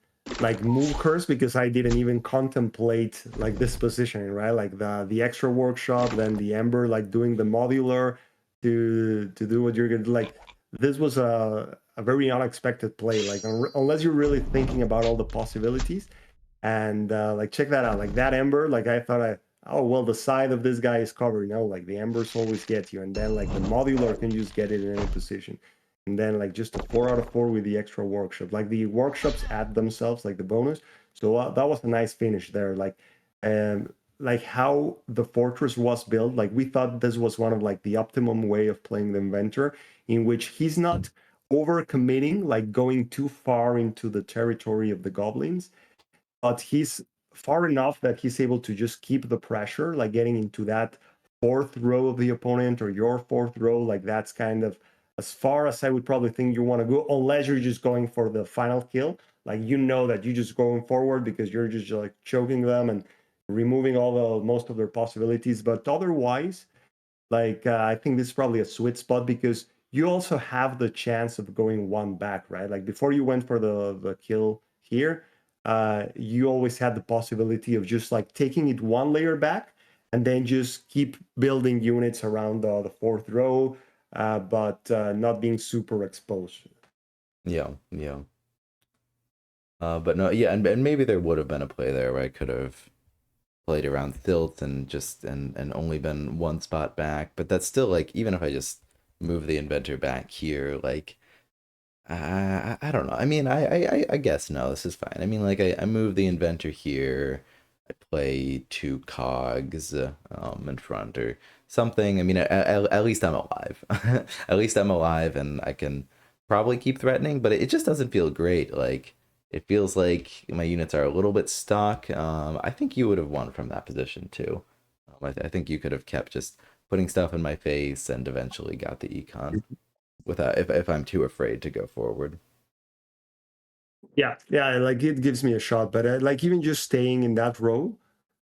like move curse because I didn't even contemplate like this positioning, right? Like the extra workshop, then the ember, like doing the modular to do what you're gonna do. Like this was a very unexpected play. Like unless you're really thinking about all the possibilities. And like check that out, like that ember, like I thought oh well, the side of this guy is covered. No, like the embers always get you, and then like the modular can just get it in any position, and then like just a 4 out of 4 with the extra workshop. Like the workshops add themselves, like the bonus. So that was a nice finish there. Like how the fortress was built, like we thought this was one of like the optimum way of playing the inventor, in which he's not over committing, like going too far into the territory of the goblins, but he's far enough that he's able to just keep the pressure, like getting into that fourth row of the opponent or your fourth row. Like that's kind of as far as I would probably think you want to go, unless you're just going for the final kill. Like you know that you're just going forward because you're just like choking them and removing all the most of their possibilities. But otherwise, like I think this is probably a sweet spot because you also have the chance of going one back, right? Like before you went for the kill here, you always had the possibility of just like taking it one layer back and then just keep building units around the fourth row, but not being super exposed. Yeah, yeah. But no, yeah, and maybe there would have been a play there where I could have played around Thilt and just and only been one spot back. But that's still like even if I just move the inventor back here, like I don't know. I mean, I guess no, this is fine. I mean, like I move the inventor here. I play two cogs in front or something. I mean, at least I'm alive. At least I'm alive, and I can probably keep threatening. But it just doesn't feel great. Like it feels like my units are a little bit stuck. I think you would have won from that position too. I think you could have kept just putting stuff in my face and eventually got the econ without if I'm too afraid to go forward. Yeah, yeah, like it gives me a shot, but like even just staying in that row.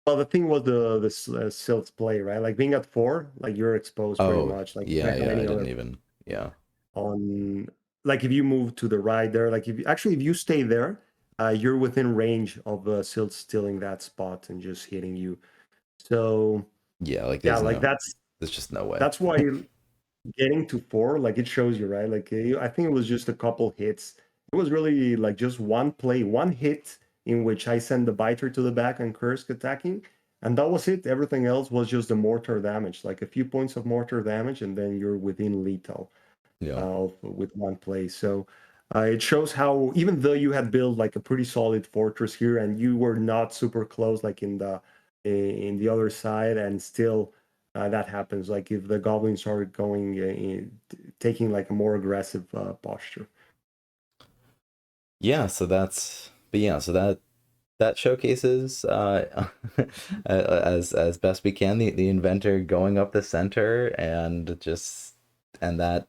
Well, the thing was the Silts play, right? Like being at 4, like you're exposed pretty Oh, much. Like you yeah, don't have yeah, I any didn't other even. Yeah. on. Like if you move to the right there, like if you stay there, you're within range of Silts stealing that spot and just hitting you. So Yeah, like yeah, like there's just no way. that's why getting to 4, like it shows you, right? Like I think it was just a couple hits. It was really like just one play, one hit in which I sent the biter to the back and Kursk attacking, and that was it. Everything else was just the mortar damage, like a few points of mortar damage, and then you're within lethal Yeah. with one play. So it shows how even though you had built like a pretty solid fortress here, and you were not super close, like in the other side, and still that happens. Like if the goblins are going taking like a more aggressive posture. Yeah, so that's but yeah, so that showcases as best we can the inventor going up the center and just and that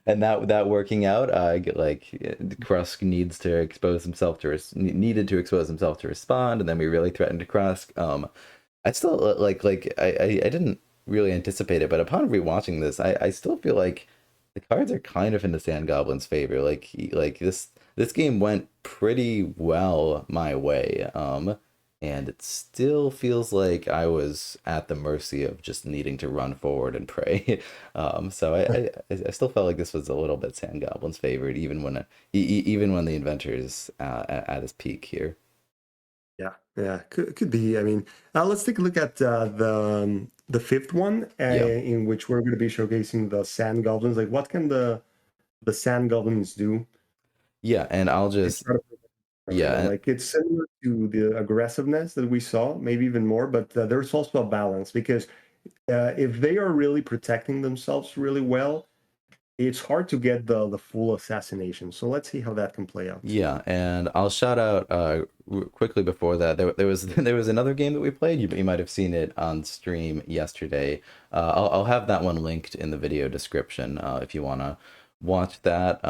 and that working out like Krusk needs to expose himself to needed to expose himself to respond, and then we really threatened to Krusk. I still I didn't really anticipate it, but upon rewatching this, I still feel like the cards are kind of in the Sand Goblins' favor. Like this game went pretty well my way. And it still feels like I was at the mercy of just needing to run forward and pray. So I still felt like this was a little bit Sand Goblins' favored, even when the inventor is at his peak here. Yeah, yeah, could be. I mean, let's take a look at the fifth one, Yeah. in which we're going to be showcasing the Sand Goblins. Like, what can the Sand Goblins do? Yeah, and I'll It's just Yeah, and Like it's similar to the aggressiveness that we saw, maybe even more, but there's also a balance because if they are really protecting themselves really well, it's hard to get the full assassination. So let's see how that can play out. yeah, and I'll shout out quickly before that. There was there was another game that we played. You might have seen it on stream yesterday. I'll have that one linked in the video description if you wanna watch that.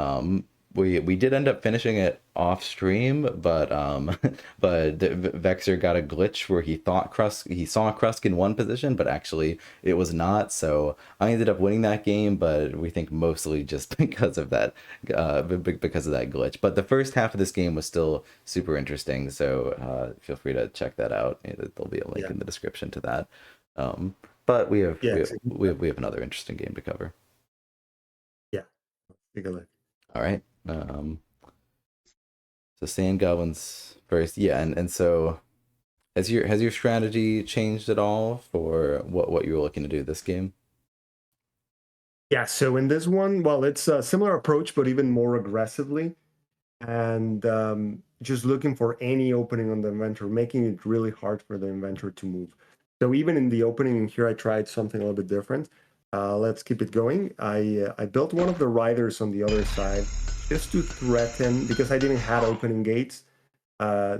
We did end up finishing it off stream, but Vexer got a glitch where he saw Krusk in one position, but actually it was not. So I ended up winning that game, but we think mostly just because of that because of that glitch. But the first half of this game was still super interesting, so feel free to check that out. There'll be a link Yeah. in the description to that. But we have Yeah. we have another interesting game to cover. Yeah. Take a look. All right. So Sand Goblins first, yeah, and so has your strategy changed at all for what you were looking to do this game? Yeah. So in this one, well, it's a similar approach, but even more aggressively. And just looking for any opening on the inventor, making it really hard for the inventor to move. So even in the opening here, I tried something a little bit different. Let's keep it going. I built one of the riders on the other side just to threaten, because I didn't have opening gates.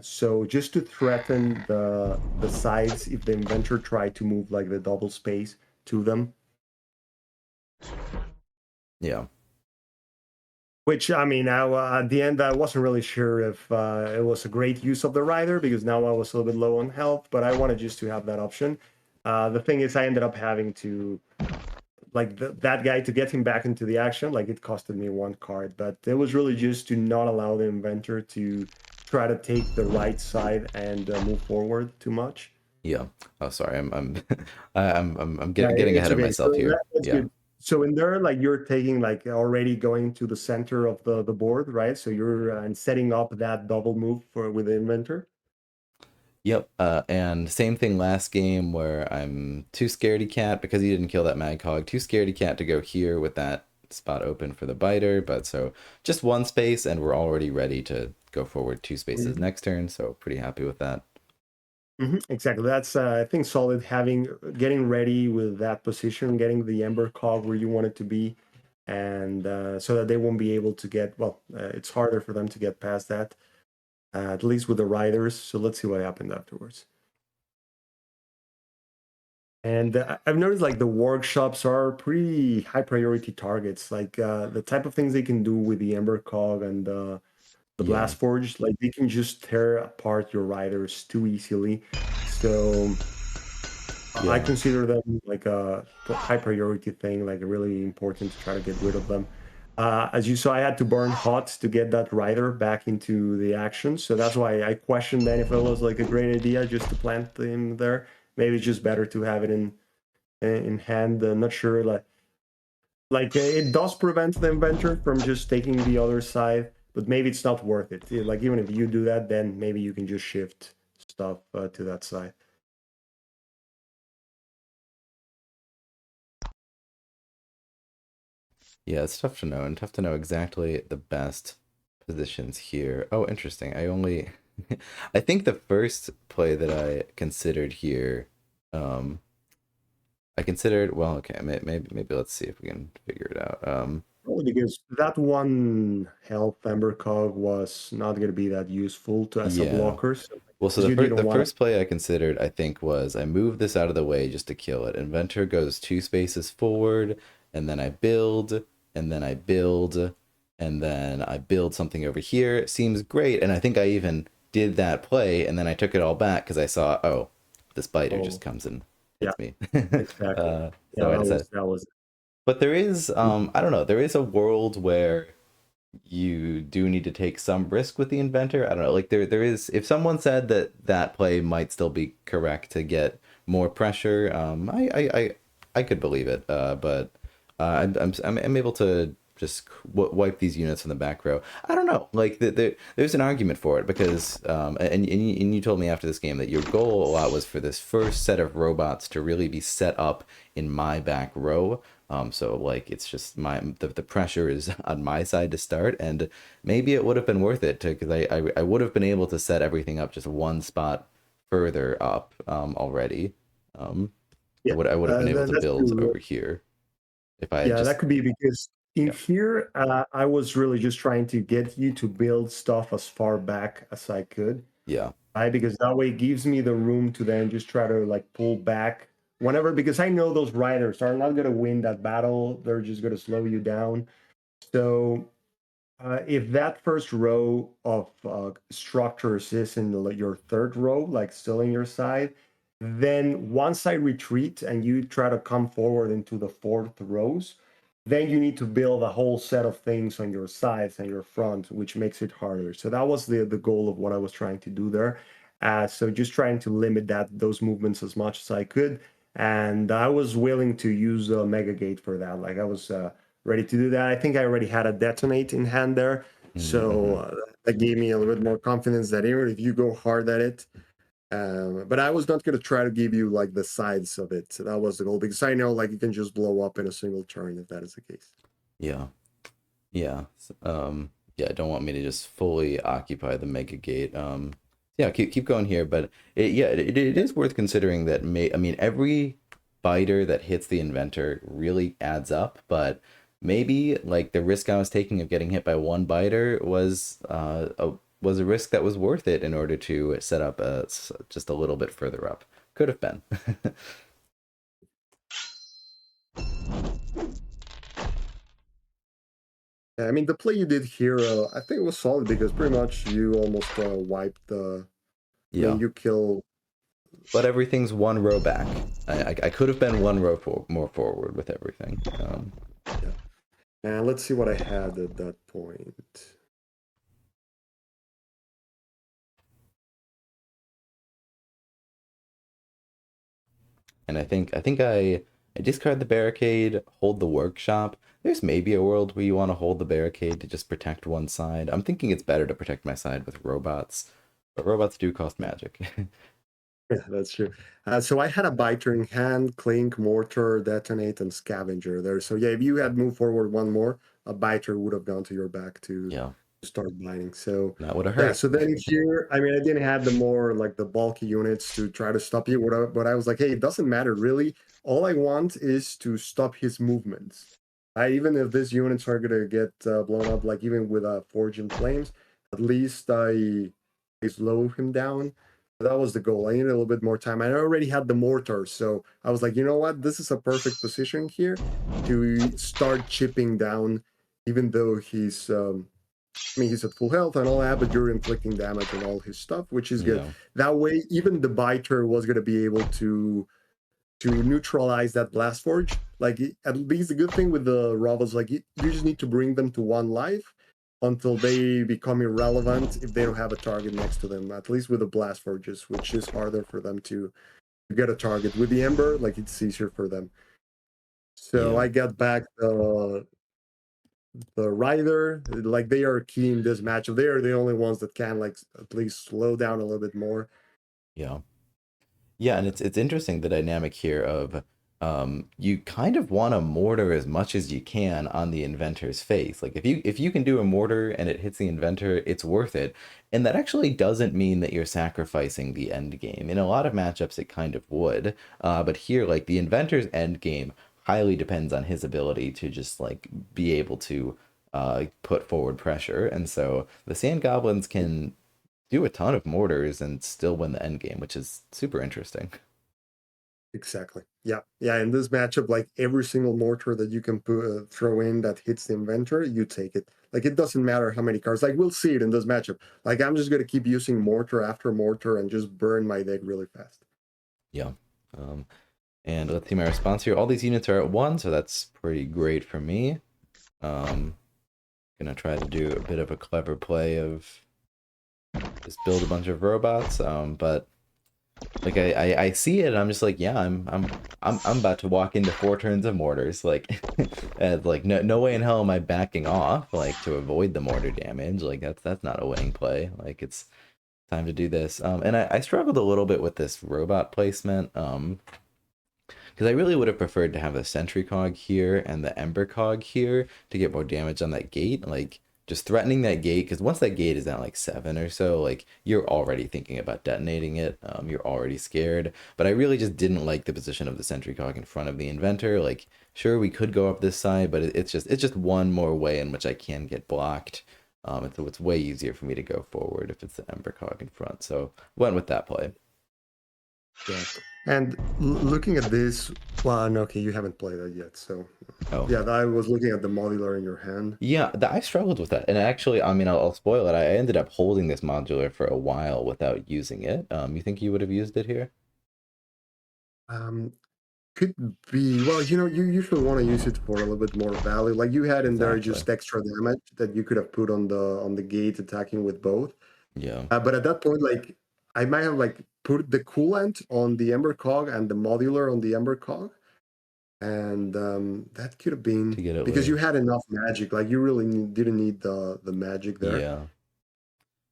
So just to threaten the sides if the inventor tried to move like the double space to them. Yeah. Which, I mean, at the end, I wasn't really sure if it was a great use of the rider because now I was a little bit low on health, but I wanted just to have that option. The thing is, I ended up having to, like, that guy, to get him back into the action, like, it costed me one card. But it was really just to not allow the inventor to try to take the right side and move forward too much. Yeah. Oh, sorry. I'm Yeah, getting it's ahead of okay. myself So here. that's Yeah. good. So in there, like you're taking like already going to the center of the board, right? So you're and setting up that double move for with the inventor. Yep. And same thing last game where I'm too scaredy cat because he didn't kill that Magcog. Too scaredy cat to go here with that spot open for the biter. But so just one space and we're already ready to go forward two spaces Mhm. next turn. So pretty happy with that. Exactly. That's I think solid. Having getting ready with that position, getting the ember cog where you want it to be, and so that they won't be able to get. Well, it's harder for them to get past that. At least with the riders. So let's see what happened afterwards. And I've noticed like the workshops are pretty high priority targets. Like the type of things they can do with the Ember Cog and the Yeah. Blast Forge, like they can just tear apart your riders too easily. So I Yeah. consider them like a high priority thing, like really important to try to get rid of them. As you saw, I had to burn hot to get that rider back into the action. So that's why I questioned then if it was like a great idea just to plant him there. Maybe it's just better to have it in hand. Not sure. Like it does prevent the inventor from just taking the other side, but maybe it's not worth it. Like even if you do that, then maybe you can just shift stuff to that side. Yeah, it's tough to know and tough to know exactly the best positions here. Oh, interesting. I only I think the first play that I considered here, um, I considered, well, okay, maybe let's see if we can figure it out. Only because that one health Ember Cog was not going to be that useful to as a Yeah. blocker, so Well, so because you didn't the want to. first play I considered, I think, was I move this out of the way just to kill it. Inventor goes two spaces forward, and then I build, and then I build, and then I build something over here. It seems great, and I think I even did that play, and then I took it all back because I saw, oh, this biter just Oh, comes and yeah, hits me. exactly. Yeah, So I that was decided, that was. but there is, I don't know, there is a world where you do need to take some risk with the inventor. I don't know. Like there is, if someone said that that play might still be correct to get more pressure, I could believe it. But I'm able to just wipe these units from the back row. I don't know. Like there's an argument for it because and you told me after this game that your goal a lot was for this first set of robots to really be set up in my back row. So like it's just the pressure is on my side to start, and maybe it would have been worth it to because I would have been able to set everything up just one spot further up already. Um, Yeah, I would have been able to that's build true. over here if I had Yeah, just that could be because in yeah here, I was really just trying to get you to build stuff as far back as I could, yeah right? Because that way it gives me the room to then just try to like pull back whenever, because I know those riders are not going to win that battle. They're just going to slow you down. So if that first row of structures is in your third row, like still in your side, then once I retreat and you try to come forward into the fourth rows, then you need to build a whole set of things on your sides and your front, which makes it harder. So that was the goal of what I was trying to do there. So just trying to limit those movements as much as I could, and I was willing to use a mega gate for that. Like I was. Ready to do that. I think I already had a detonate in hand there, so mm-hmm. that gave me a little bit more confidence that even if you go hard at it, but I was not going to try to give you like the sides of it. So that was the goal because I know like you can just blow up in a single turn if that is the case. yeah yeah yeah. Don't want me to just fully occupy the mega gate. Yeah, keep going here, but it is worth considering that I mean every biter that hits the inventor really adds up, but maybe like the risk I was taking of getting hit by one biter was a risk that was worth it in order to set up just a little bit further up. Could have been. Yeah, I mean, the play you did here, I think it was solid because pretty much you almost wiped the. I mean, Yeah, you kill. but everything's one row back. I could have been one row more forward with everything. Yeah. And let's see what I had at that point. And I discard the barricade, hold the workshop. There's maybe a world where you want to hold the barricade to just protect one side. I'm thinking it's better to protect my side with robots, but robots do cost magic. Yeah, that's true. So I had a biter in hand, clink, mortar, detonate, and scavenger there. So yeah, if you had moved forward one more, a biter would have gone to your back to Yeah, start biting. So that would have yeah, hurt. so then here, I mean, I didn't have the more like the bulky units to try to stop you, but I was like, hey, it doesn't matter really. All I want is to stop his movements. Even if these units are gonna get blown up, like even with Forge in Flames, at least I slow him down. That was the goal. I needed a little bit more time. I already had the mortar, so I was like, you know what? This is a perfect position here to start chipping down, even though I mean, he's at full health and all that, but you're inflicting damage on all his stuff, which is good. Yeah, That way, even the biter was going to be able to neutralize that blast forge. Like at least the good thing with the Ravas, like you just need to bring them to one life until they become irrelevant if they don't have a target next to them. At least with the blast forges, which is harder for them to get a target. With the Ember, like it's easier for them. So yeah, I got back the rider, like they are key in this matchup. They are the only ones that can like at least slow down a little bit more. yeah. Yeah, and it's interesting the dynamic here of you kind of want to mortar as much as you can on the inventor's face. Like if you can do a mortar and it hits the inventor, it's worth it. And that actually doesn't mean that you're sacrificing the end game. In a lot of matchups, it kind of would. But here, like the inventor's end game highly depends on his ability to just like be able to put forward pressure. And so the Sand Goblins can do a ton of mortars and still win the end game, which is super interesting. Exactly. Yeah. Yeah. In this matchup, like every single mortar that you can throw in that hits the inventor, you take it. Like it doesn't matter how many cards. Like we'll see it in this matchup. Like I'm just gonna keep using mortar after mortar and just burn my deck really fast. Yeah. Um, and let's see my response here. All these units are at one, so that's pretty great for me. Um, gonna try to do a bit of a clever play of just build a bunch of robots. But like I see it, and I'm just like, yeah, I'm about to walk into 4 turns of mortars. Like, and like no way in hell am I backing off like to avoid the mortar damage. Like that's not a winning play. Like it's time to do this. And I struggled a little bit with this robot placement. Because I really would have preferred to have the sentry cog here and the ember cog here to get more damage on that gate. Like just threatening that gate, because once that gate is at like 7 or so, like you're already thinking about detonating it. You're already scared. But I really just didn't like the position of the sentry cog in front of the inventor. Like sure we could go up this side, but it's just one more way in which I can get blocked. And so it's way easier for me to go forward if it's the ember cog in front. So went with that play. Yeah. And looking at this, well, no, okay, you haven't played it yet, so Oh. yeah, I was looking at the modular in your hand. Yeah, I struggled with that. And actually, I mean, I'll spoil it. I ended up holding this modular for a while without using it. You think you would have used it here? Um, could be, well, you usually want to use it for a little bit more value. Like you had in there Exactly. just extra damage that you could have put on the gate attacking with both. Yeah. But at that point, like I might have like put the coolant on the Ember cog and the modular on the Ember cog, and that could have To been get it because you later. had enough magic. Like you really didn't need the magic there. Yeah.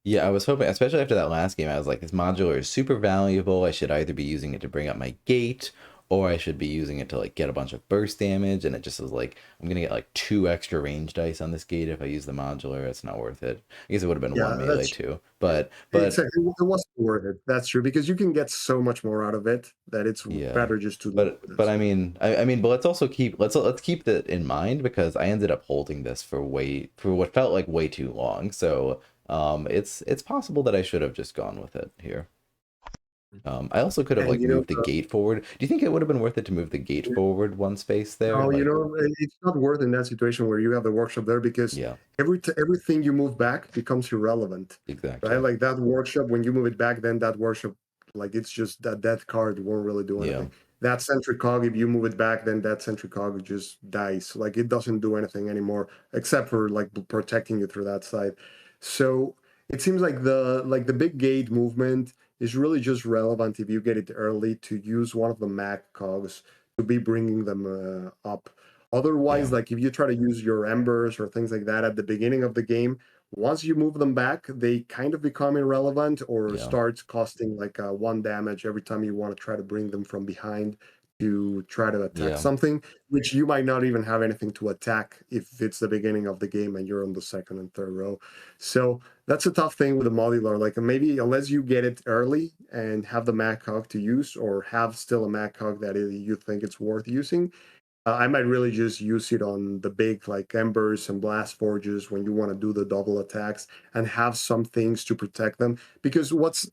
Yeah, I was hoping, especially after that last game, I was like, this modular is super valuable. I should either be using it to bring up my gate, or I should be using it to like get a bunch of burst damage. And it just was like, I'm gonna get like 2 extra range dice on this gate if I use the modular. It's not worth it. I guess it would have been Yeah, one melee that's too. But it's but it wasn't worth it. That's true because you can get so much more out of it that it's yeah. better just to leave But this. I mean but let's also let's keep that in mind because I ended up holding this for what felt like way too long. So it's possible that I should have just gone with it here. I also could have And like moved the gate forward. Do you think it would have been worth it to move the gate forward one space there? no, Like, it's not worth in that situation where you have the workshop there because yeah, everything you move back becomes irrelevant, right? exactly. Like that workshop, when you move it back, then that workshop, like it's just that card won't really do Yeah, anything. That sentry cog, if you move it back, then that sentry cog just dies. Like it doesn't do anything anymore except for like protecting you through that side. So it seems like the big gate movement is really just relevant if you get it early to use one of the Mac cogs to be bringing them up. yeah, Otherwise, like if you try to use your embers or things like that at the beginning of the game, once you move them back, they kind of become irrelevant or yeah, start costing like 1 damage every time you want to try to bring them from behind to try to attack yeah, something, which you might not even have anything to attack if it's the beginning of the game and you're on the second and third row. So that's a tough thing with the modular. Like maybe unless you get it early and have the Mac hog to use, or have still a Mac hog that you think it's worth using, I might really just use it on the big like embers and blast forges when you want to do the double attacks and have some things to protect them. Because what's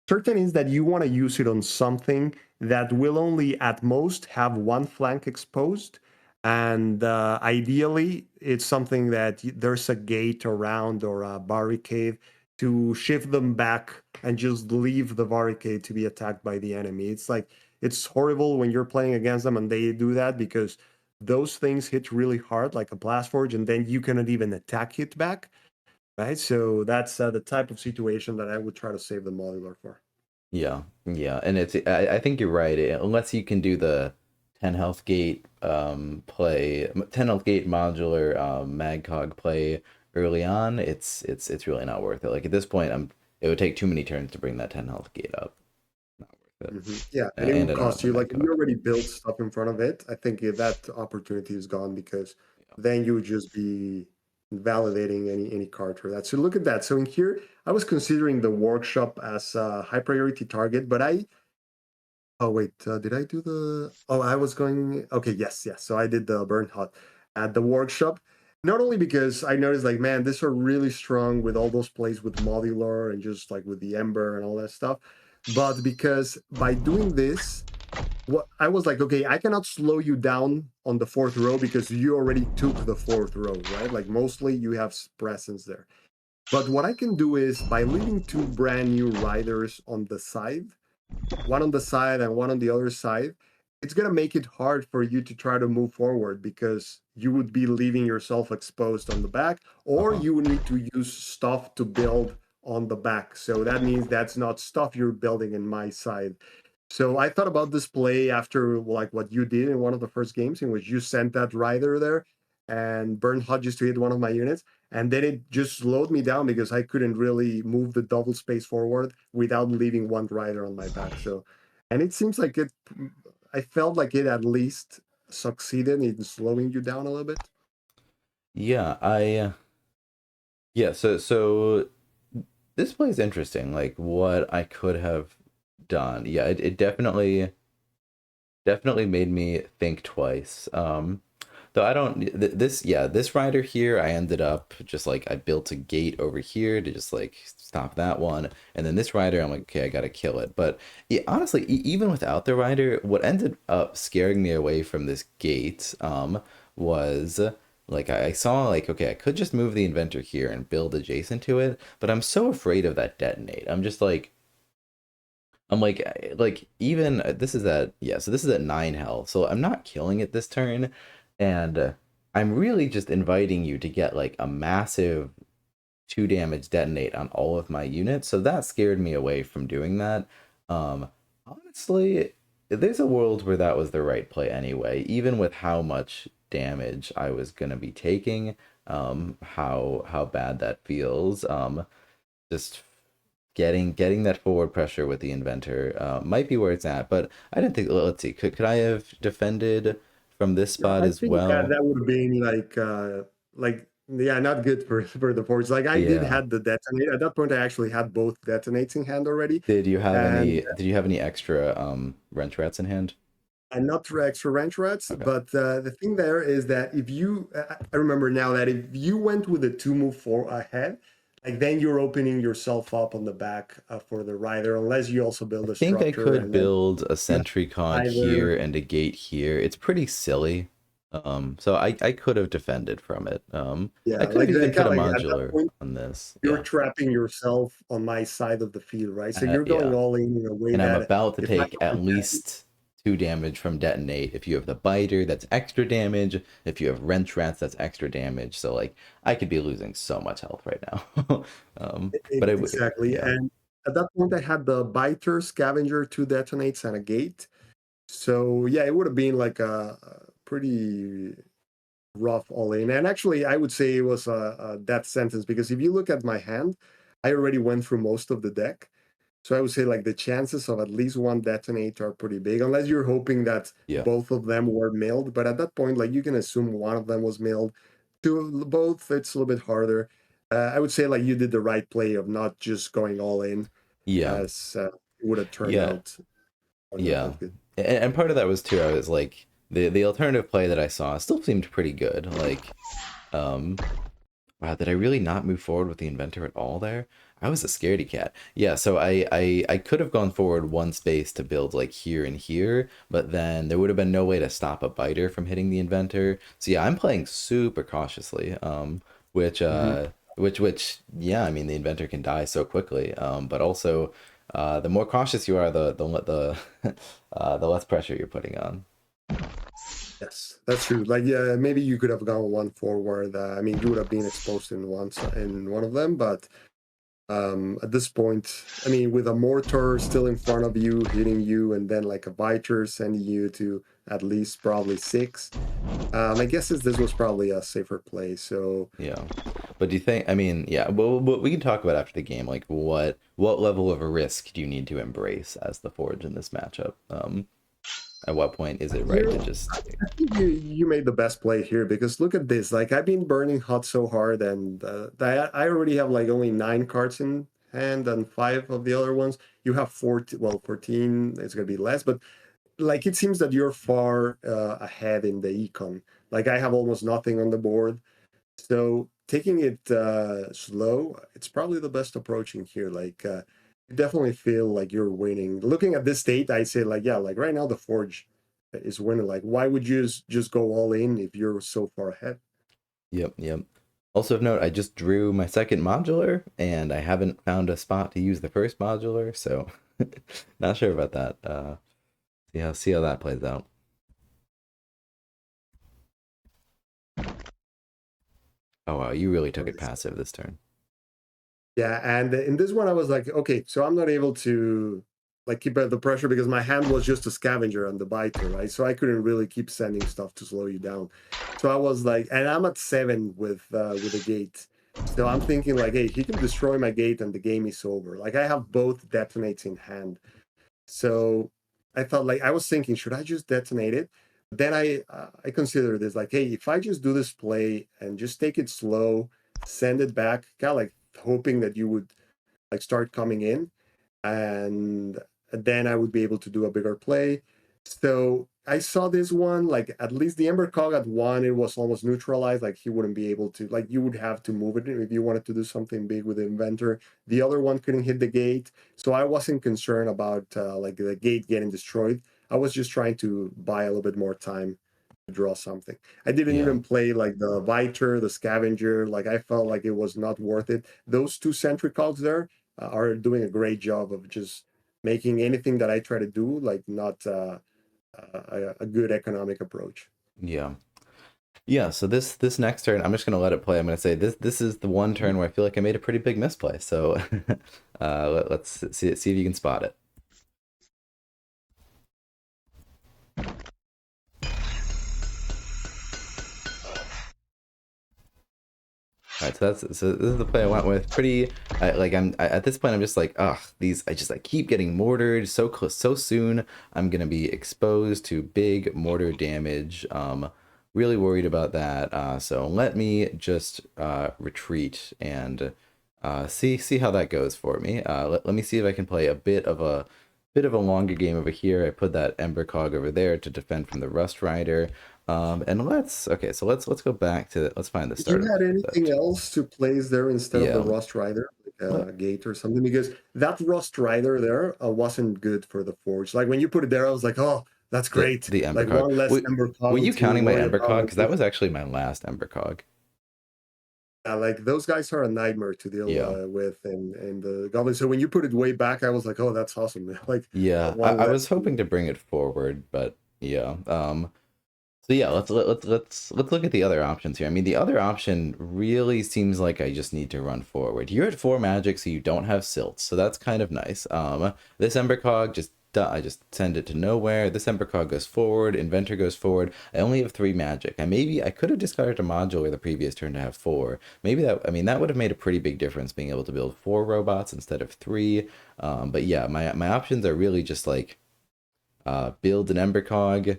certain is that you want to use it on something that will only at most have one flank exposed. And ideally, it's something that there's a gate around or a barricade to shift them back and just leave the barricade to be attacked by the enemy. It's like, it's horrible when you're playing against them and they do that because those things hit really hard, like a blast forge, and then you cannot even attack it back. Right. So that's the type of situation that I would try to save the modular for. yeah, yeah. And I think you're right. Unless you can do the 10 health gate play, 10 health gate modular magcog play early on, it's really not worth it. Like at this point, it would take too many turns to bring that 10 health gate up. Not worth it. Yeah, and it And would I don't have cost the you like if you magcog. already built stuff in front of it. I think that opportunity is gone because then you would just be validating any card for that. So look at that. So in here, I was considering the workshop as a high priority target, but oh wait, did I do the? Oh, I was going. Okay, yes, yes. So I did the burn hot at the workshop. Not only because I noticed, like, man, these are really strong with all those plays with modular and just like with the ember and all that stuff, but because by doing this, what I was like, okay, I cannot slow you down on the fourth row because you already took the fourth row, right? Like mostly you have presence there. But what I can do is by leaving two brand new riders on the side, one on the side and one on the other side, it's going to make it hard for you to try to move forward because you would be leaving yourself exposed on the back, or Uh-huh. you would need to use stuff to build on the back. So that means that's not stuff you're building in my side. So I thought about this play after like what you did in one of the first games in which you sent that rider there and burned Hodges to hit one of my units. And then it just slowed me down because I couldn't really move the double space forward without leaving one rider on my back. So, and it seems like it I felt like it at least succeeded in slowing you down a little bit. Yeah, yeah, so this play is interesting, like what I could have done. Yeah, it definitely made me think twice. Though I don't this rider here, I ended up just like I built a gate over here to just like stop that one, and then this rider I'm like, okay, I gotta kill it. But yeah, honestly, even without the rider, what ended up scaring me away from this gate was like I saw like, okay, I could just move the inventor here and build adjacent to it, but I'm so afraid of that detonate. I'm like even this is at yeah, so this is at 9 health. So I'm not killing it this turn, and I'm really just inviting you to get like a massive 2 damage detonate on all of my units. So that scared me away from doing that. Honestly, there's a world where that was the right play anyway, even with how much damage I was gonna be taking. How bad that feels. Just getting that forward pressure with the inventor might be where it's at, but I didn't think. Let's see, could I have defended from this Yeah, spot I as think that well? that would have been like yeah, not good for the forge. Like I did Yeah. had the detonate at that point. I actually had both detonates in hand already, and Did you have any extra wrench rats in hand? and not for extra wrench rats. Okay. But the thing there is that if you, I remember now that if you went with a 2 move for ahead, like then you're opening yourself up on the back for the rider, unless you also I build a think I structure could and then build a you have sentry cog either. here and a gate here. It's pretty silly. So I could have defended from it. I Yeah, could have like even that put kind a of like at that modular point on this. you're Yeah. trapping yourself on my side of the field, right? So you're going Yeah. all in a way And I'm that about to if I take go at ahead, least 2 damage from detonate. If you have the biter, that's extra damage. If you have wrench rats, that's extra damage. So like I could be losing so much health right now. But it would, exactly. yeah, And at that point, I had the biter, scavenger, 2 detonates, and a gate. So yeah, it would have been like a pretty rough all in. And actually, I would say it was a death sentence because if you look at my hand, I already went through most of the deck. So I would say like the chances of at least one detonate are pretty big, unless you're hoping that yeah, both of them were milled. But at that point, like you can assume one of them was milled. To both, it's a little bit harder. I would say like you did the right play of not just going all in, yeah, as it would have turned yeah, out not yeah. that good. And part of that was too. I was like the alternative play that I saw still seemed pretty good. Like, um, wow, did I really not move forward with the inventor at all there? I was a scaredy cat. Yeah, so I could have gone forward one space to build like here and here, but then there would have been no way to stop a biter from hitting the inventor. So yeah, I'm playing super cautiously. Which Mhm. which yeah, I mean the inventor can die so quickly. But also the more cautious you are, the less pressure you're putting on. Yes, that's true. Like, yeah, maybe you could have gone one forward. I mean, you would have been exposed in in one of them, but at this point, I mean, with a mortar still in front of you, hitting you, and then like a biter sending you to at least probably six. My guess is this was probably a safer play. So Yeah. But do you think, I mean, yeah, well, we can talk about after the game, like what level of a risk do you need to embrace as the Forge in this matchup? At what point is it right here, to just, I think you made the best play here because look at this. Like I've been burning hot so hard, and I already have like only 9 cards in hand, and 5 of the other ones. You have 14. Well, 14. It's gonna be less, but like it seems that you're far ahead in the econ. Like I have almost nothing on the board. So taking it slow, it's probably the best approach in here. Like you definitely feel like you're winning. Looking at this state, I say like yeah, like right now the Forge is winning. Like why would you just go all in if you're so far ahead? yep, yep. Also of note, I just drew my second modular and I haven't found a spot to use the first modular, so not sure about that. See how that plays out. Oh wow, you really took it passive this turn. Yeah, and in this one I was like, okay, so I'm not able to like keep out the pressure because my hand was just a scavenger on the biter, right? So I couldn't really keep sending stuff to slow you down. So I was like, and I'm at 7 with a gate. So I'm thinking like, hey, he can destroy my gate and the game is over. Like I have both detonates in hand. So I thought like I was thinking, should I just detonate it? Then I considered this like, hey, if I just do this play and just take it slow, send it back, kind of like hoping that you would like start coming in, and then I would be able to do a bigger play. So I saw this one, like at least the Ember Cog at one, it was almost neutralized. Like he wouldn't be able to, like you would have to move it if you wanted to do something big with the Inventor. The other one couldn't hit the gate. So I wasn't concerned about like the gate getting destroyed. I was just trying to buy a little bit more time to draw something. I didn't Yeah. even play like the Viter, the Scavenger. Like I felt like it was not worth it. Those two Sentry Cogs there are doing a great job of just making anything that I try to do like not a good economic approach. Yeah. Yeah, so this next turn, I'm just gonna let it play. I'm gonna say this is the one turn where I feel like I made a pretty big misplay. So let's see if you can spot it. All right, so this is the play I went with. Pretty at this point I'm just like, ugh, these I keep getting mortared so close so soon. I'm gonna be exposed to big mortar damage. Really worried about that. So let me just retreat and see how that goes for me. Let me see if I can play a bit of a longer game over here. I put that Ember Cog over there to defend from the Rust Rider. And let's go back to let's find the start You of had anything that. else to place there instead of the Yeah, Rust Rider, like let, a gate or something? Because that Rust Rider there wasn't good for the Forge. Like when you put it there, I was like, oh, that's great. the Ember Like Cog. one less Ember Were Cog you to counting my worry Ember about. Cog? Like Because that was actually my last Ember Cog. like those guys are a nightmare to deal Yeah. with, and the goblins. So when you put it way back, I was like, oh, that's awesome. Like Yeah, one I less. was hoping to bring it forward, but yeah. So yeah, let's look at the other options here. I mean, the other option really seems like I just need to run forward. You're at 4 magic, so you don't have silts, so that's kind of nice. This Ember Cog I just send it to nowhere. This Ember Cog goes forward. Inventor goes forward. I only have 3 magic. I could have discarded a modular the previous turn to have 4. Maybe that would have made a pretty big difference being able to build 4 robots instead of 3. But yeah, my options are really just like build an Ember Cog,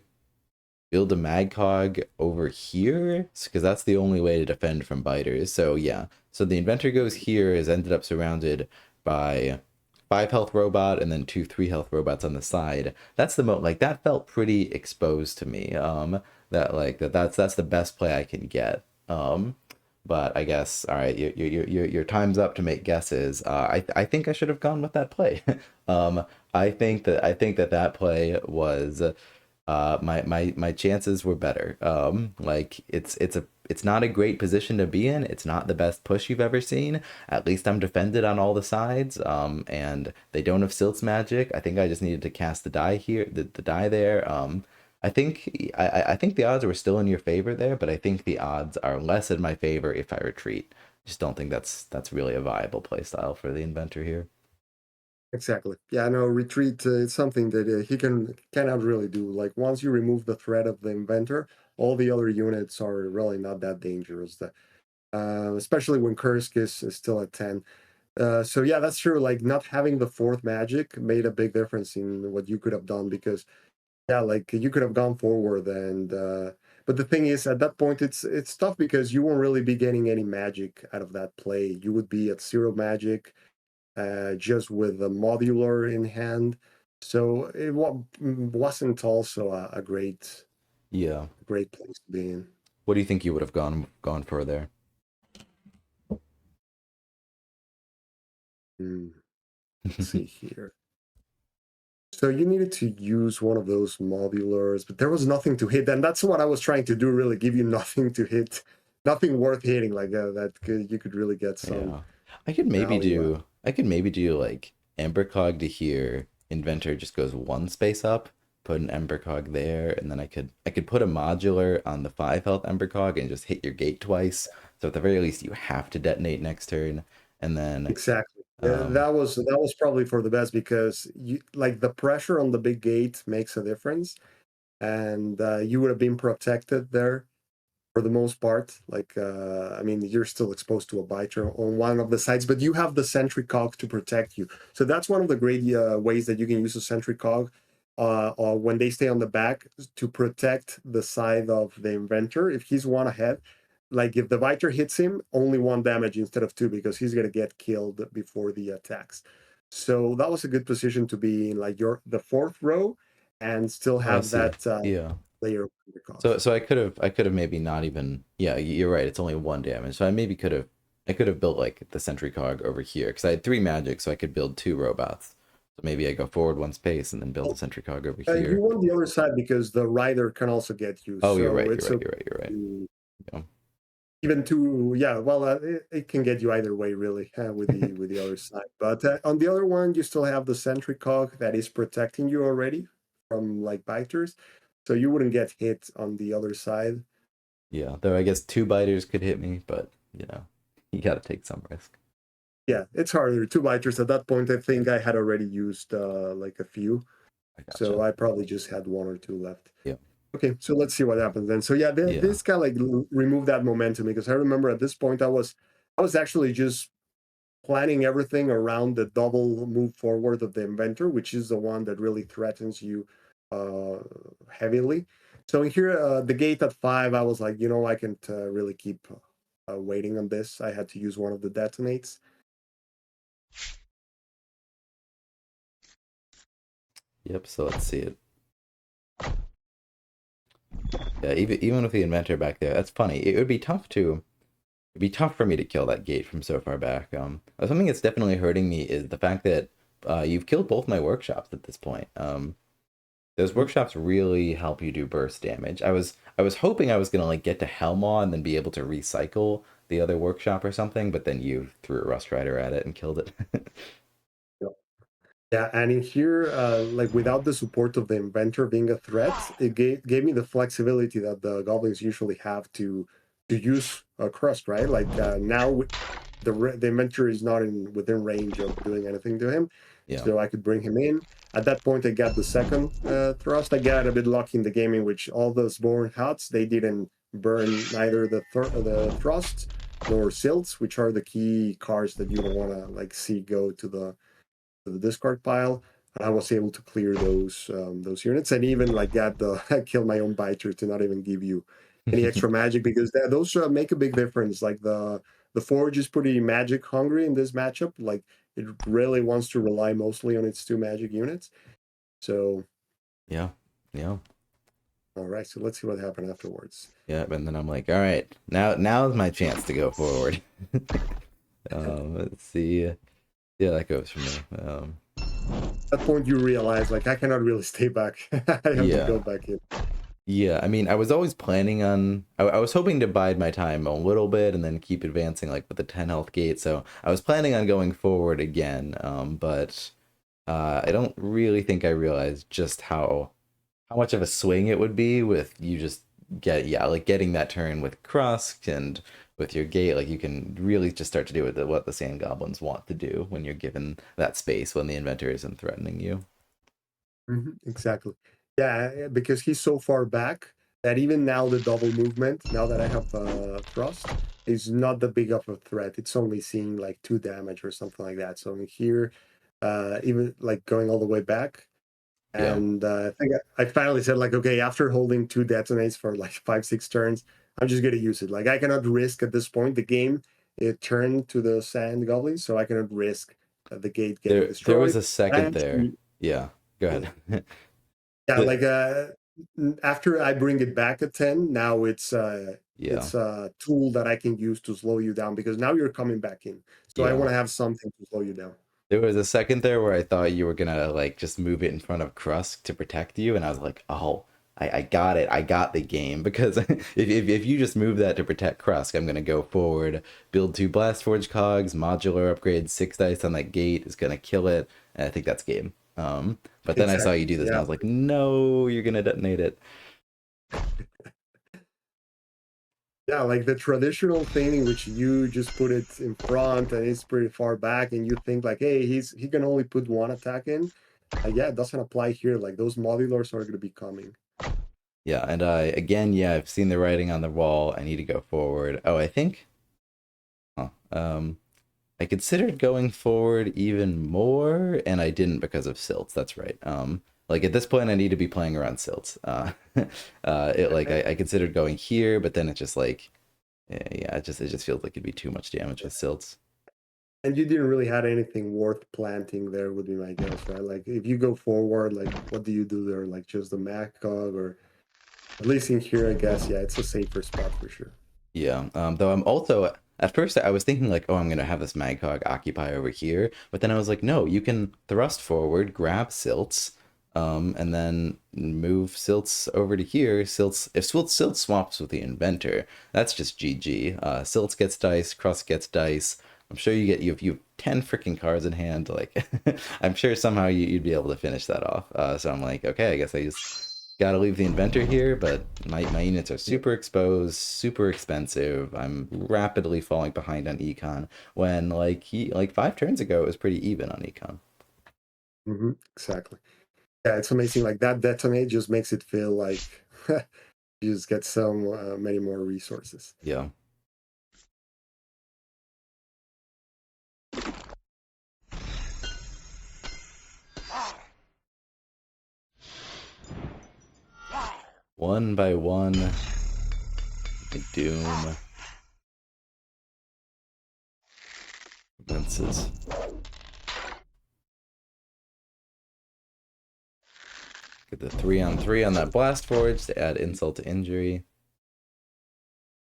build a Magcog over here, because that's the only way to defend from biters. So yeah, so the Inventor goes here, is ended up surrounded by 5 health robot and then 2 3 health robots on the side. That's the like that felt pretty exposed to me. That's the best play I can get. But I guess all right, your time's up to make guesses. I think I should have gone with that play. um, I think that play was my chances were better. Like it's not a great position to be in. It's not the best push you've ever seen. At least I'm defended on all the sides. And they don't have Silt's magic. I think I just needed to cast the die here, the die there. I think the odds were still in your favor there, but I think the odds are less in my favor if I retreat. Just don't think that's really a viable playstyle for the Inventor here. Exactly. Yeah, no, retreat it's something that he cannot really do. Like once you remove the threat of the inventor, all the other units are really not that dangerous. Especially when Kursk is still at 10. So yeah, that's true. Like not having the fourth magic made a big difference in what you could have done because yeah, like you could have gone forward and but the thing is at that point it's tough because you won't really be getting any magic out of that play. You would be at 0 magic just with the modular in hand. So it wasn't also a Yeah. great place to be in. What do you think you would have gone for there? Hmm, let's see here. So you needed to use one of those modulars, but there was nothing to hit, and that's what I was trying to do. Really, give you nothing to hit, nothing worth hitting like you could really get some Yeah. value out. I could maybe do like Ember Cog to here. Inventor just goes 1 space up, put an Ember Cog there, and then I could put a modular on the 5 health Ember Cog and just hit your gate twice. So at the very least you have to detonate next turn. And then Exactly. Yeah, um that was probably for the best because you like the pressure on the big gate makes a difference, and you would have been protected there for the most part. Like, I mean, you're still exposed to a biter on one of the sides, but you have the sentry cog to protect you. So that's one of the great ways that you can use a sentry cog. or when they stay on the back to protect the side of the inventor. If he's one ahead, like if the Viter hits him, only one damage instead of two because he's gonna get killed before the attacks. So that was a good position to be in, like the fourth row, and still Oh, I have see. that Yeah. layer of the So cogs. so I could have maybe not even, yeah, you're right, it's only one damage. So I could have built like the sentry cog over here because I had three magic, so I could build two robots. So maybe I go forward one space and then build the sentry cog over You here. want the other side because the rider can also get you, Oh, you're so right, you're it's right, okay you're right, you're right. to Yeah. even to yeah. Well, it can get you either way really with the other side. But on the other one, you still have the sentry cog that is protecting you already from like biters, so you wouldn't get hit on the other side. Yeah. Though I guess two biters could hit me, but you gotta take some risk. Yeah, it's harder. Two biters at that point. I think I had already used like a few, I so gotcha. I probably just had one or two left. Yeah. Okay, so let's see what happens then. So yeah, Yeah. this kind of like remove that momentum because I remember at this point I was actually just planning everything around the double move forward of the inventor, which is the one that really threatens you uh, heavily. So here, the gate at 5, I was like, I can't really keep waiting on this. I had to use one of the detonates. Yep. So let's see it. Yeah. Even with the inventor back there, that's funny. It'd be tough for me to kill that gate from so far back. Something that's definitely hurting me is the fact that you've killed both my workshops at this point. Those Mhm. workshops really help you do burst damage. I was hoping I was gonna like get to Helmaw and then be able to recycle the other workshop or something, but then you threw a Rust Rider at it and killed it. Yeah, and in here, like without the support of the inventor being a threat, it gave me the flexibility that the goblins usually have to use a crust, right? Like now the inventor is not in within range of doing anything to him, Yeah. so I could bring him in. At that point, I got the second thrust. I got a bit lucky in the game in which all those born huts they didn't burn neither the thrust nor silts, which are the key cards that you don't want to like see go to the discard pile. And I was able to clear those units and even like got the kill my own biter to not even give you any extra magic because those make a big difference. Like the forge is pretty magic hungry in this matchup. Like it really wants to rely mostly on its two magic units. So Yeah. Yeah. all right, so let's see what happened afterwards. Yeah. And then I'm like, all right, now's my chance to go forward. Let's see. Yeah, that goes for me. At that point, you realize like I cannot really stay back. I have to go Yeah. back in. Yeah, I mean, I was always planning on. I was hoping to bide my time a little bit and then keep advancing, like with the 10 health gate. So I was planning on going forward again, but I don't really think I realized just how much of a swing it would be with you just like getting that turn with Krusk and with your gate. Like you can really just start to do what the Sand Goblins want to do when you're given that space when the inventor isn't threatening you. Exactly. Yeah, because he's so far back that even now the double movement, now that I have thrust, is not that big of a threat. It's only seeing like 2 damage or something like that. So in here, even like going all the way back, Yeah. and I think I finally said like, okay, after holding 2 detonates for like 5, 6 turns, I'm just gonna use it. Like I cannot risk at this point the game. It turned to the Sand Goblins, so I cannot risk the gate getting There was destroyed. a I second there. actually Yeah. Go ahead. yeah, The like after I bring it back at 10, now yeah. it's a tool that I can use to slow you down because now you're coming back in. So I Yeah. want to have something to slow you down. There was a second there where I thought you were gonna like just move it in front of Krusk to protect you, and I was like, oh, I got it. I got the game because if you just move that to protect Krusk, I'm gonna go forward, build two Blast Forge cogs, modular upgrade, 6 dice on that gate is gonna kill it, and I think that's game. But then I saw you Exactly. do this, and I Yeah. was like, no, you're gonna detonate it. Yeah, like the traditional thing in which you just put it in front and it's pretty far back and you think like, hey, he can only put one attack in. Yeah, it doesn't apply here. Like those modulars are gonna be coming. Yeah, and again, I've seen the writing on the wall. I need to go forward. Oh, I think. Huh. I considered going forward even more, and I didn't because of silts. That's right. Like at this point, I need to be playing around silts. It like I considered going here, but then it just like yeah, it just feels like it'd be too much damage with silts. And you didn't really had anything worth planting there, would be my guess, right? Like if you go forward, like what do you do there? Like just the Magog, or at least in here, I guess, yeah, it's a safer spot for sure. Yeah. Though I'm also at first I was thinking like, oh, I'm gonna have this Magog occupy over here, but then I was like, no, you can thrust forward, grab silts, and then move silts over to here. Silts if silt swaps with the inventor, that's just GG. Silts gets dice, Crust gets dice. I'm sure you have 10 freaking cards in hand. Like I'm sure somehow you'd be able to finish that off. So I'm like, okay, I guess I just gotta leave the inventor here, but my units are Yeah. super exposed, super expensive. I'm rapidly falling behind on econ when like 5 turns ago it was pretty even on econ. Exactly. Yeah, it's amazing. Like that detonate just makes it feel like you just get so many more resources. Yeah. One by one, the doom commences. Get the 3-on-3 on that blast forge to add insult to injury.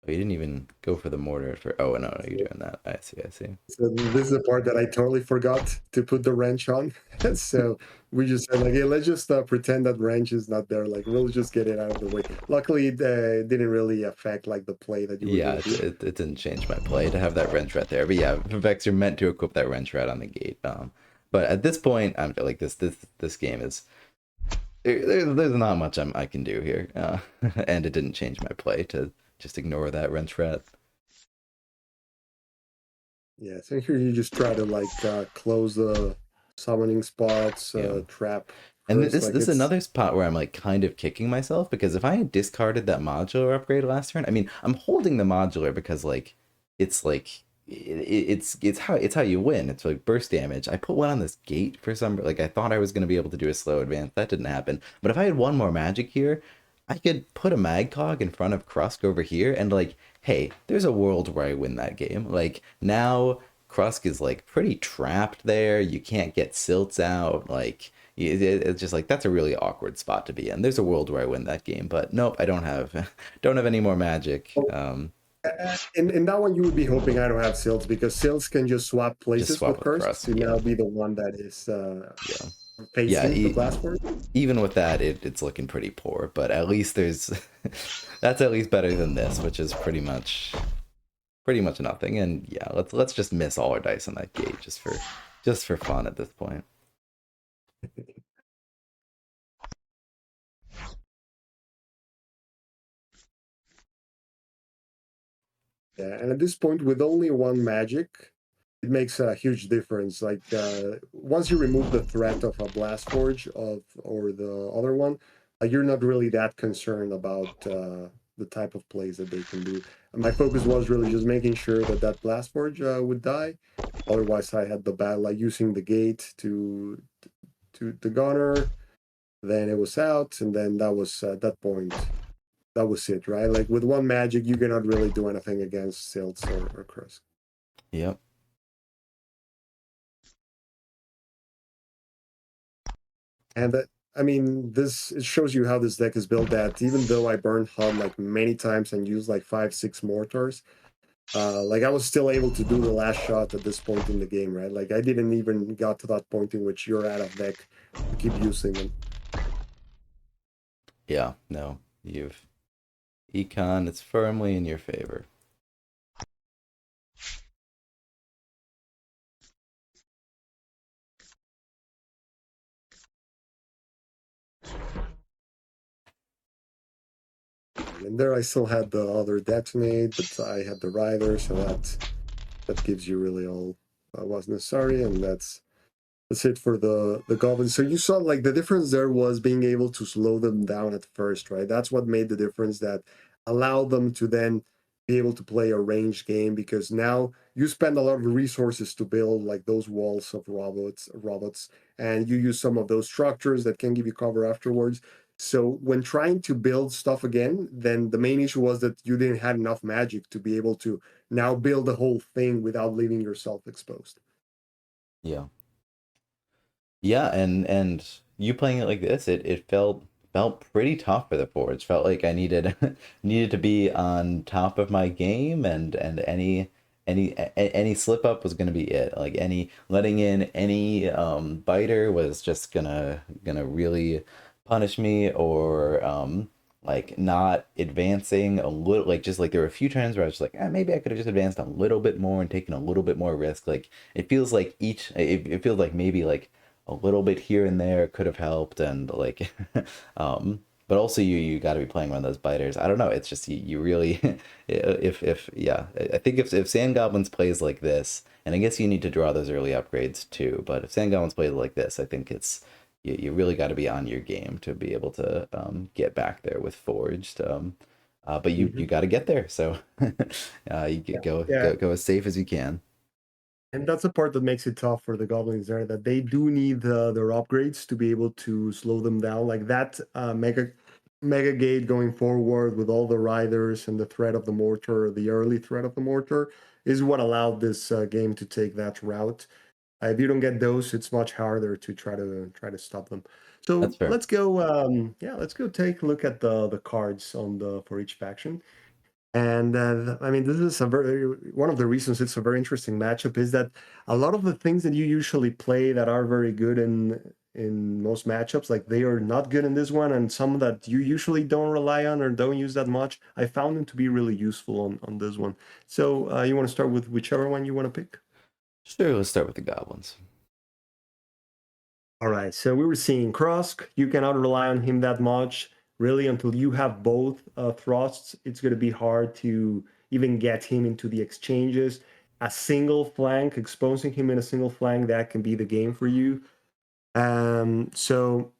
Oh, you didn't even go for the mortar for. Oh no, you're doing that. I see. I see. So this is the part that I totally forgot to put the wrench on. So we just said like, hey, let's just pretend that wrench is not there. Like we'll just get it out of the way. Luckily, it didn't really affect like the play that you were Yeah, gonna do. it didn't change my play to have that wrench right there. But yeah, Vexer meant to equip that wrench right on the gate. But at this point, I'm like this game is there's not much I can do here, and it didn't change my play to just ignore that wrench rat. Yeah, so here you just try to like close the summoning spots, Yeah. trap And first. Like this is it's another spot where I'm like kind of kicking myself because if I had discarded that modular upgrade last turn, I mean, I'm holding the modular because like it's how you win. It's like burst damage. I put one on this gate for some like I thought I was gonna be able to do a slow advance. That didn't happen. But if I had one more magic here, I could put a Magcog in front of Krusk over here and like, hey, there's a world where I win that game. Like now Krusk is like pretty trapped there. You can't get silts out. Like it's just like that's a really awkward spot to be in. There's a world where I win that game, but nope, I don't have don't have any more magic. in that one you would be hoping I don't have Silts, because Silts can just swap Just places swap with with Kursk Crust. to Yeah, now be the one that is yeah, yeah. facing the blast force. Even with that, it's looking pretty poor. But at least there's that's at least better than this, which is pretty much nothing. And yeah, let's just miss all our dice on that gate just for fun at this point. Yeah, and at this point, with only one magic, it makes a huge difference. Like once you remove the threat of a blast forge of or the other one, you're not really that concerned about the type of plays that they can do. And my focus was really just making sure that that blast forge would die. Otherwise, I had the battle like using the gate to the gunner. Then it was out, and then that was at that point that was it, right? Like with one magic, you cannot really do anything against Silts or Kursk. Yep. And that, I mean, this it shows you how this deck is built. That even though I burned HUD like many times and used like 5, 6 mortars, like I was still able to do the last shot at this point in the game, right? Like I didn't even got to that point in which you're out of deck to keep using them. Yeah. No, you've econ. It's firmly in your favor. And there I still had the other detonate, but I had the rider, so that gives you really all was necessary, and that's it for the goblins. So you saw like the difference there was being able to slow them down at first, right? That's what made the difference, that allowed them to then be able to play a ranged game, because now you spend a lot of resources to build like those walls of robots, and you use some of those structures that can give you cover afterwards. So when trying to build stuff again, then the main issue was that you didn't have enough magic to be able to now build the whole thing without leaving yourself exposed. Yeah. Yeah, and you playing it like this, it felt pretty tough for the Forge. Felt like I needed needed to be on top of my game, and any slip up was gonna be it. Like any letting in any biter was just gonna really punish me, or like not advancing a little, like just like there were a few times where I was like, maybe I could have just advanced a little bit more and taken a little bit more risk. Like it feels like it feels like maybe like a little bit here and there could have helped, and like but also you got to be playing one of those biters. I don't know, it's just you really if yeah, I think if Sand Goblins plays like this, and I guess you need to draw those early upgrades too, but if Sand Goblins plays like this, I think it's you really got to be on your game to be able to get back there with Forged. But you Mhm. got to get there, so you Yeah. Yeah. go as safe as you can. And that's the part that makes it tough for the goblins there, that they do need their upgrades to be able to slow them down. Like that mega gate going forward with all the riders and the threat of the mortar, the early threat of the mortar, is what allowed this game to take that route. If you don't get those, it's much harder to try to stop them. That's So fair. let's go. Yeah, let's go take a look at the cards on the for each faction. And I mean, this is a very one of the reasons it's a very interesting matchup is that a lot of the things that you usually play that are very good in most matchups, like they are not good in this one, and some that you usually don't rely on or don't use that much, I found them to be really useful on this one. So you want to start with whichever one you want to pick? Sure, let's start with the goblins. All right, so we were seeing Krosk. You cannot rely on him that much, really, until you have both thrusts. It's going to be hard to even get him into the exchanges. A single flank, exposing him in a single flank, that can be the game for you. So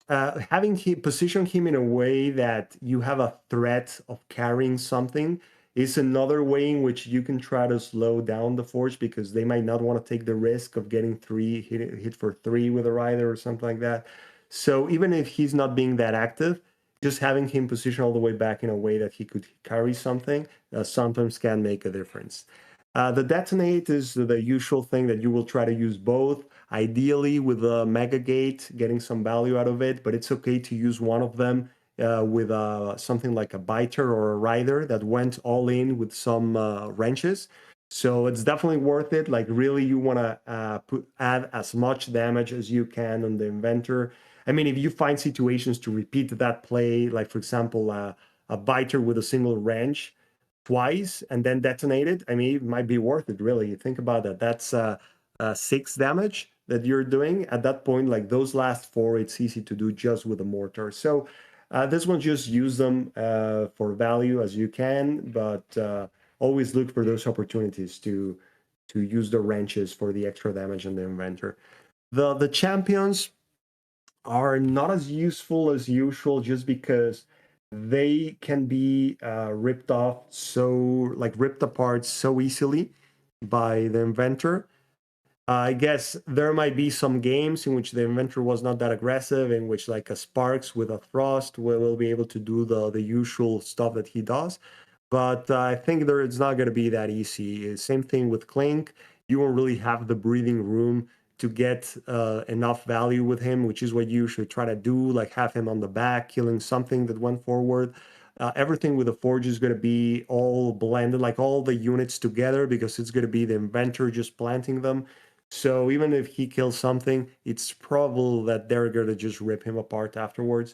having him position him in a way that you have a threat of carrying something is another way in which you can try to slow down the force, because they might not want to take the risk of getting hit for three with a rider or something like that. So even if he's not being that active, just having him position all the way back in a way that he could carry something sometimes can make a difference. The detonate is the usual thing that you will try to use both, ideally with a mega gate, getting some value out of it, but it's okay to use one of them with something like a biter or a rider that went all in with some wrenches. So it's definitely worth it. Like really, you want to add as much damage as you can on the inventor. I mean, if you find situations to repeat that play, like for example, a biter with a single wrench twice and then detonate it, I mean, it might be worth it, really. Think about that. That's 6 damage that you're doing. At that point, like those last four, it's easy to do just with a mortar. So this one, just use them for value as you can, but always look for those opportunities to use the wrenches for the extra damage on the inventor. The champions are not as useful as usual, just because they can be ripped apart so easily by the inventor. I guess there might be some games in which the inventor was not that aggressive, in which like a Sparks with a thrust will be able to do the usual stuff that he does. But I think there it's not going to be that easy. Same thing with Clink. You won't really have the breathing room to get enough value with him, which is what you should try to do, like have him on the back, killing something that went forward. Everything with the Forge is going to be all blended, like all the units together, because it's going to be the inventor just planting them. So even if he kills something, it's probable that they're going to just rip him apart afterwards.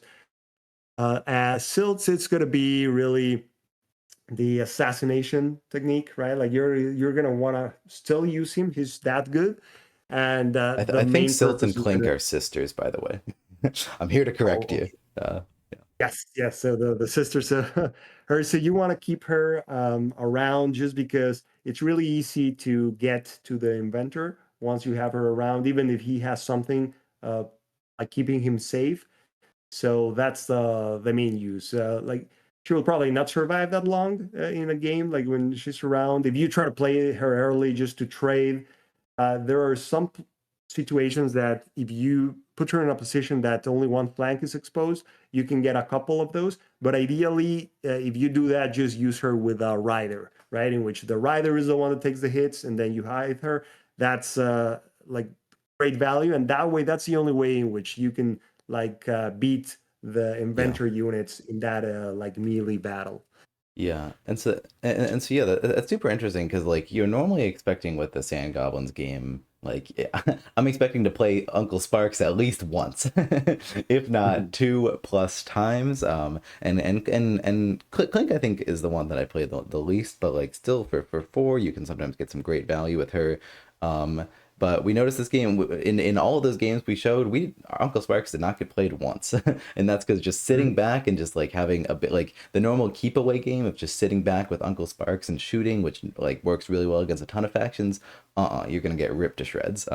As Silts, it's going to be really the assassination technique, right? Like you're gonna want to still use him. He's that good, and the I think main Silt and purpose is Clink gonna. are sisters, by the way. I'm here to correct Oh, you. okay. Yeah. Yes, yes. So the sister, so her. So you want to keep her around, just because it's really easy to get to the inventor once you have her around, even if he has something uh, like keeping him safe. So that's the main use. Like she will probably not survive that long in a game. Like when she's around, if you try to play her early just to trade, there are some situations that if you put her in a position that only one flank is exposed, you can get a couple of those. But ideally, if you do that, just use her with a rider, right? In which the rider is the one that takes the hits, and then you hide her. That's like great value, and that way, that's the only way in which you can like beat the Yeah. inventor units in that like melee battle. Yeah, and so yeah, that's super interesting because like you're normally expecting with the Sand Goblins game, like I'm expecting to play Uncle Sparks at least once, if not Mhm. 2+ times. And Clink I think is the one that I play the least, but like still for four, you can sometimes get some great value with her. But we noticed this game in all of those games we showed, our Uncle Sparks did not get played once, and that's because just sitting Mhm. back and just like having a bit like the normal keep away game of just sitting back with Uncle Sparks and shooting, which like works really well against a ton of factions. You're gonna get ripped to shreds.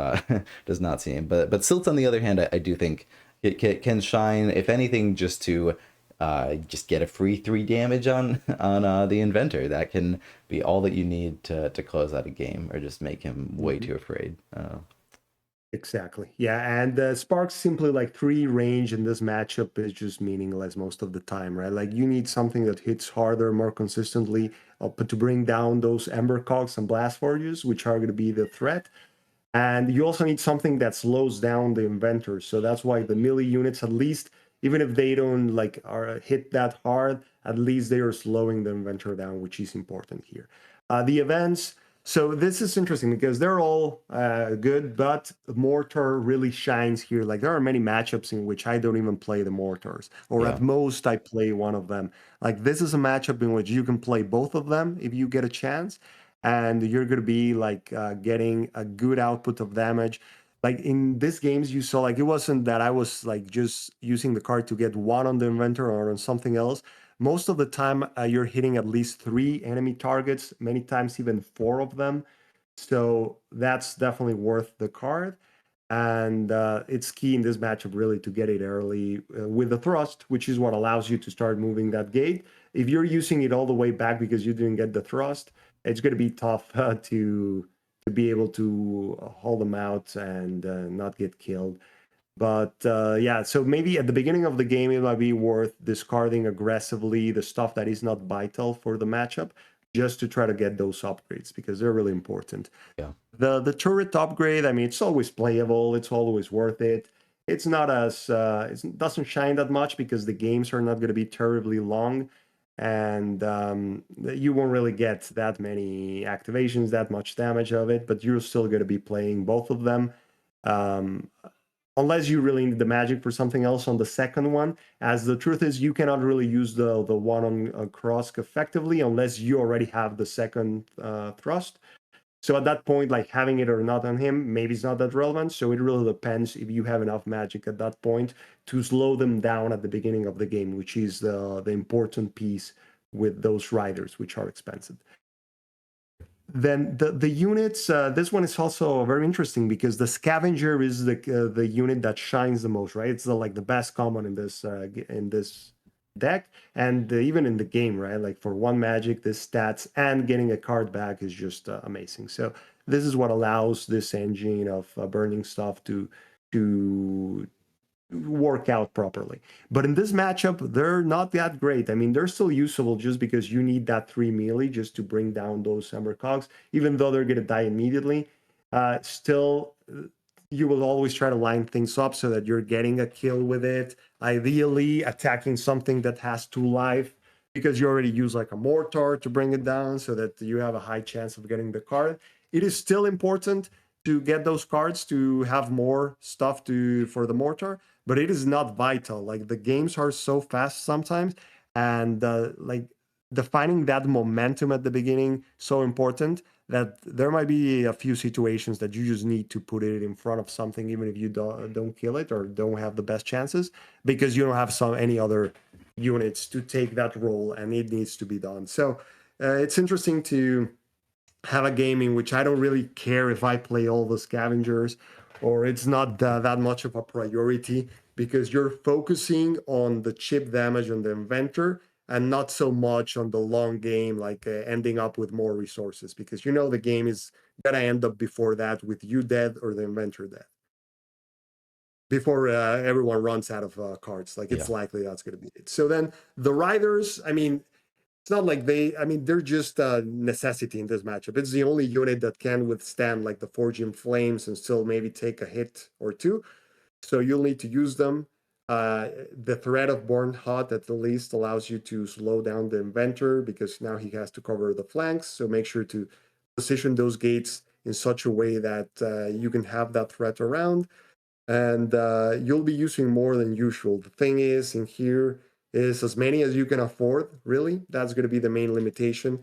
Does not seem. But Silts on the other hand, I do think it can shine if anything just to just get a free 3 damage on the inventor. That can be all that you need to close out a game or just make him way Mhm. too afraid. Exactly. Yeah, and Sparks simply like 3 range in this matchup is just meaningless most of the time, right? Like you need something that hits harder, more consistently, but to bring down those Ember Cogs and Blast Forges, which are going to be the threat. And you also need something that slows down the inventor. So that's why the melee units, at least, even if they don't like are hit that hard, at least they are slowing the inventor down, which is important here. The events. So this is interesting because they're all good, but Mortar really shines here. Like there are many matchups in which I don't even play the Mortars, or Yeah, at most I play one of them. Like this is a matchup in which you can play both of them if you get a chance, and you're going to be like getting a good output of damage. Like in these games you saw, like it wasn't that I was like just using the card to get one on the inventor or on something else. Most of the time you're hitting at least 3 enemy targets, many times even 4 of them, so that's definitely worth the card. And it's key in this matchup really to get it early with the thrust, which is what allows you to start moving that gate. If you're using it all the way back because you didn't get the thrust, it's going to be tough to be able to hold them out and not get killed. But yeah, so maybe at the beginning of the game, it might be worth discarding aggressively the stuff that is not vital for the matchup, just to try to get those upgrades because they're really important. yeah, The turret upgrade, I mean, it's always playable. It's always worth it. It's not as it doesn't shine that much because the games are not going to be terribly long, and you won't really get that many activations, that much damage of it. But you're still going to be playing both of them. Um, Unless you really need the magic for something else on the second one, as the truth is you cannot really use the one on Krosk effectively unless you already have the second thrust. So at that point, like having it or not on him, maybe it's not that relevant. So it really depends if you have enough magic at that point to slow them down at the beginning of the game, which is the important piece with those riders, which are expensive. Then the units, this one is also very interesting because the scavenger is the unit that shines the most, right? It's like the best common in this deck, and even in the game, right? Like for 1 magic, this stats and getting a card back is just amazing. So this is what allows this engine of burning stuff to work out properly. But in this matchup, they're not that great. I mean, they're still usable just because you need that 3 melee just to bring down those Ember Cogs, even though they're going to die immediately. Still, you will always try to line things up so that you're getting a kill with it. Ideally, attacking something that has 2 life because you already use like a mortar to bring it down so that you have a high chance of getting the card. It is still important to get those cards to have more stuff to for the mortar, but it is not vital. Like the games are so fast sometimes, and like defining that momentum at the beginning so important that there might be a few situations that you just need to put it in front of something, even if you don't kill it or don't have the best chances, because you don't have any other units to take that role, and it needs to be done. So it's interesting to have a game in which I don't really care if I play all the scavengers or it's not that much of a priority because you're focusing on the chip damage on the inventor and not so much on the long game, like ending up with more resources, because you know the game is gonna end up before that with you dead or the inventor dead before everyone runs out of cards. Like it's Yeah. likely that's going to be it. So then the riders, I mean, it's not like I mean, they're just a necessity in this matchup. It's the only unit that can withstand like the Forging Flames and still maybe take a hit or two. So you'll need to use them. The threat of Born Hot at the least allows you to slow down the inventor because now he has to cover the flanks. So make sure to position those gates in such a way that you can have that threat around, and you'll be using more than usual. The thing is, in here is as many as you can afford, really. That's going to be the main limitation,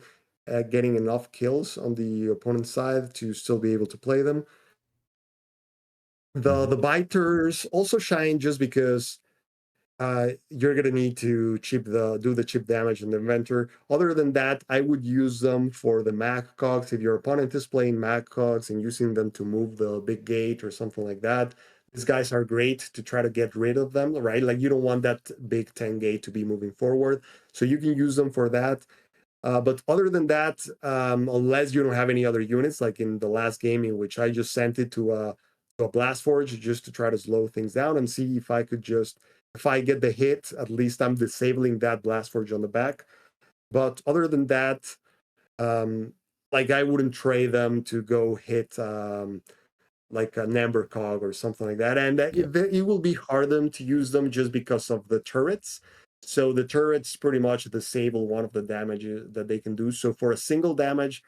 getting enough kills on the opponent's side to still be able to play them. The Mhm. the biters also shine just because you're gonna need to do the chip damage in the inventor. Other than that, I would use them for the mag cogs. If your opponent is playing mag cogs and using them to move the big gate or something like that, these guys are great to try to get rid of them, right? Like you don't want that big 10 gate to be moving forward. So you can use them for that. But other than that, unless you don't have any other units, like in the last game in which I just sent it to a blast forge just to try to slow things down and see if I could just, if I get the hit, at least I'm disabling that blast forge on the back. But other than that, um, like I wouldn't trade them to go hit like a number cog or something like that. And Yeah. it will be harder to use them just because of the turrets. So the turrets pretty much disable one of the damages that they can do. So for a single damage,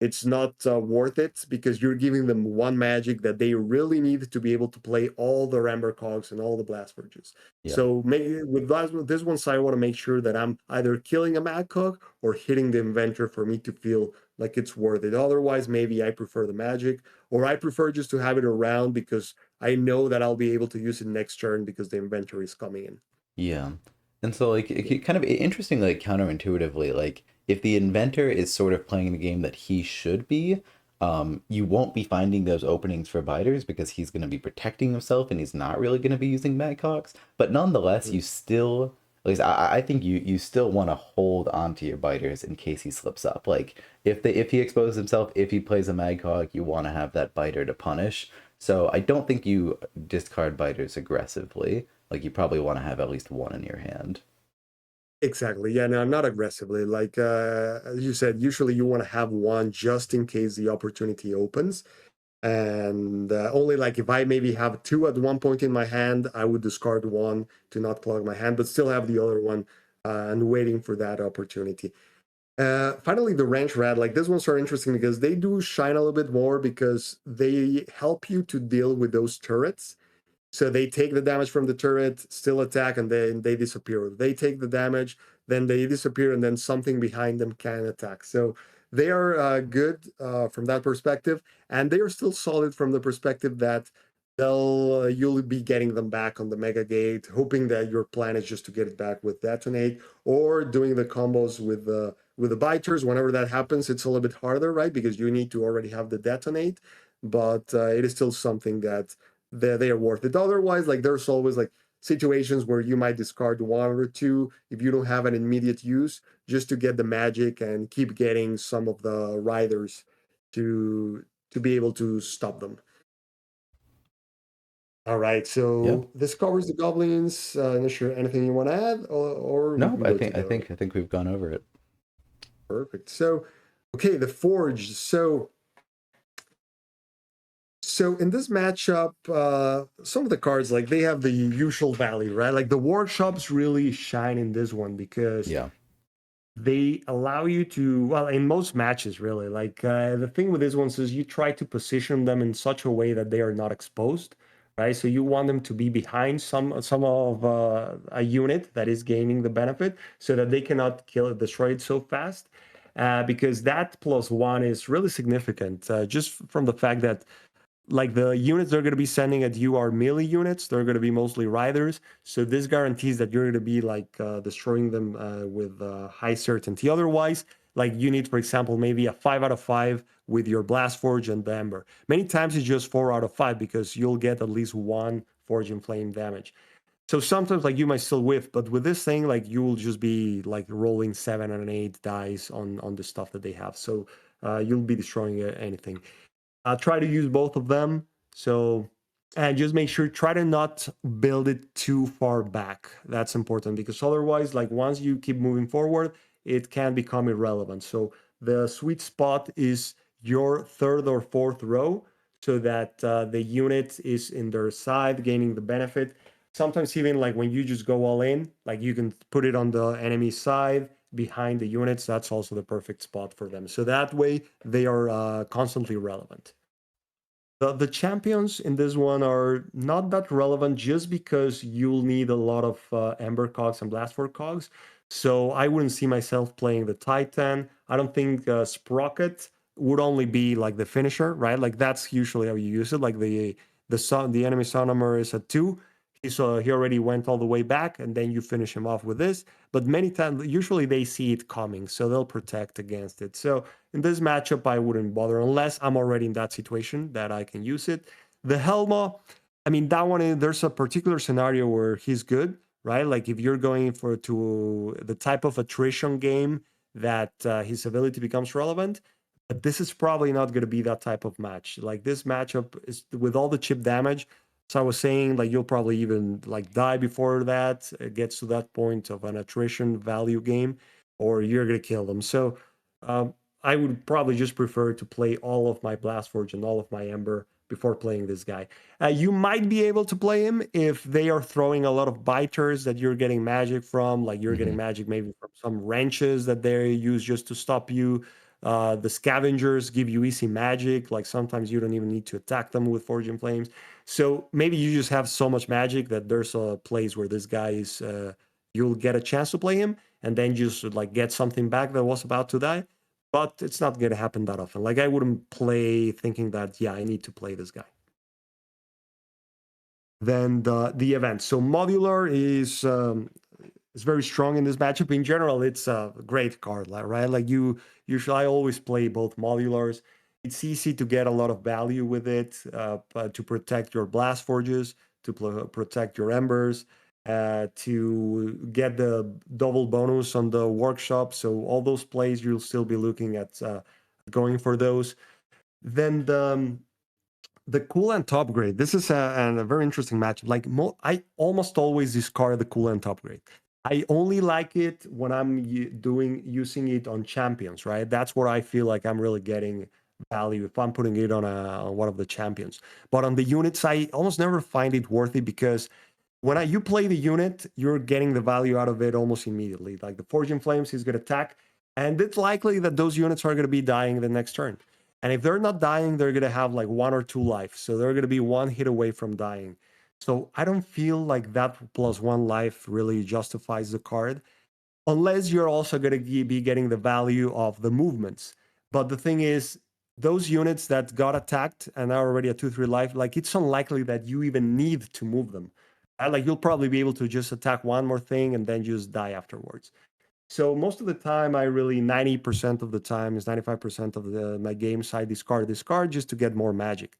it's not worth it because you're giving them one magic that they really need to be able to play all the Ramber cogs and all the blast forges. Yeah. So with this one side, I want to make sure that I'm either killing a mag cog or hitting the inventor for me to feel like it's worth it. Otherwise, maybe I prefer the magic, or I prefer just to have it around because I know that I'll be able to use it next turn because the inventory is coming in. Yeah. And so like Yeah. kind of interesting, like counterintuitively, like if the inventor is sort of playing the game that he should be, you won't be finding those openings for biters because he's going to be protecting himself and he's not really going to be using Madcox. But nonetheless, you still, at least I think you still want to hold on to your biters in case he slips up. Like if he exposes himself, if he plays a Madcog, you want to have that biter to punish. So I don't think you discard biters aggressively. Like you probably want to have at least one in your hand. Exactly. Yeah, no, not aggressively. Like as you said, usually you want to have one just in case the opportunity opens. And only like if I maybe have two at one point in my hand, I would discard one to not clog my hand, but still have the other one and waiting for that opportunity. Finally, the ranch rat, like these ones are interesting because they do shine a little bit more because they help you to deal with those turrets. So they take the damage from the turret, still attack, and then they disappear. They take the damage, then they disappear, and then something behind them can attack. So they are good from that perspective, and they are still solid from the perspective that you'll be getting them back on the mega gate, hoping that your plan is just to get it back with detonate or doing the combos with the biters. Whenever that happens, it's a little bit harder, right? Because you need to already have the detonate, but it is still something that they are worth it. Otherwise, like there's always like situations where you might discard one or two if you don't have an immediate use, just to get the magic and keep getting some of the riders to be able to stop them. All right, Yeah. so this covers the goblins. Not sure anything you want to add, or we No, can go to the I think we've gone over it. perfect. So, okay, the forge. So in this matchup, some of the cards like they have the usual value, right? Like the workshops really shine in this one because Yeah. they allow you to, well, in most matches, really. Like the thing with these ones is you try to position them in such a way that they are not exposed, right? So you want them to be behind some of a unit that is gaining the benefit, so that they cannot kill it, destroy it so fast. Because that +1 is really significant, just from the fact that like the units they're going to be sending at you are melee units. They're going to be mostly riders. So this guarantees that you're going to be like destroying them with high certainty. Otherwise, like you need, for example, maybe a 5 out of 5 with your blast forge and the ember. Many times it's just 4 out of 5 because you'll get at least one forge and flame damage. So sometimes like you might still whiff, but with this thing, like you will just be like rolling 7 and 8 dice on the stuff that they have. So you'll be destroying anything. Try to use both of them. So, and just make sure, try to not build it too far back. That's important because otherwise, like once you keep moving forward, it can become irrelevant. So the sweet spot is your third or fourth row so that the unit is in their side, gaining the benefit. Sometimes even like when you just go all in, like you can put it on the enemy side behind the units. That's also the perfect spot for them. So that way they are constantly relevant. The champions in this one are not that relevant just because you'll need a lot of Ember cogs and Blast cogs. So I wouldn't see myself playing the Titan. I don't think Sprocket would only be like the finisher, right? Like that's usually how you use it. Like the enemy sun armor is at 2. He already went all the way back, and then you finish him off with this. But many times, usually they see it coming, so they'll protect against it. So in this matchup, I wouldn't bother unless I'm already in that situation that I can use it. The Helma, I mean, that one, there's a particular scenario where he's good, right? Like if you're going for to the type of attrition game that his ability becomes relevant. But this is probably not going to be that type of match. Like this matchup is with all the chip damage. So I was saying, like you'll probably even like die before that. It gets to that point of an attrition value game, or you're gonna kill them. So um, I would probably just prefer to play all of my Blast Forge and all of my Ember before playing this guy. You might be able to play him if they are throwing a lot of biters that you're getting magic from, like you're getting Hmm. magic maybe from some wrenches that they use just to stop you. The scavengers give you easy magic, like sometimes you don't even need to attack them with Forging Flames. So maybe you just have so much magic that there's a place where this guy is, you'll get a chance to play him and then just like get something back that was about to die. But it's not going to happen that often. Like I wouldn't play thinking that, yeah, I need to play this guy. Then the event. So modular is very strong in this matchup. In general, it's a great card, right? Like you usually, I always play both modulars. It's easy to get a lot of value with it, to protect your blast forges, to protect your embers, to get the double bonus on the workshop. So all those plays, you'll still be looking at going for those. Then the coolant upgrade. This is a very interesting matchup. Like I almost always discard the coolant upgrade. I only like it when I'm using it on champions, right? That's where I feel like I'm really getting value if I'm putting it on one of the champions. But on the units, I almost never find it worthy because when you play the unit, you're getting the value out of it almost immediately. Like the Forging Flames, he's going to attack, and it's likely that those units are going to be dying the next turn. And if they're not dying, they're going to have like 1 or 2 life. So they're going to be 1 hit away from dying. So I don't feel like that +1 life really justifies the card, unless you're also going to be getting the value of the movements. But the thing is, those units that got attacked and are already at 2-3 life, like it's unlikely that you even need to move them. Like you'll probably be able to just attack one more thing and then just die afterwards. So most of the time, I really 90% of the time is 95% of my games I discard this card just to get more magic.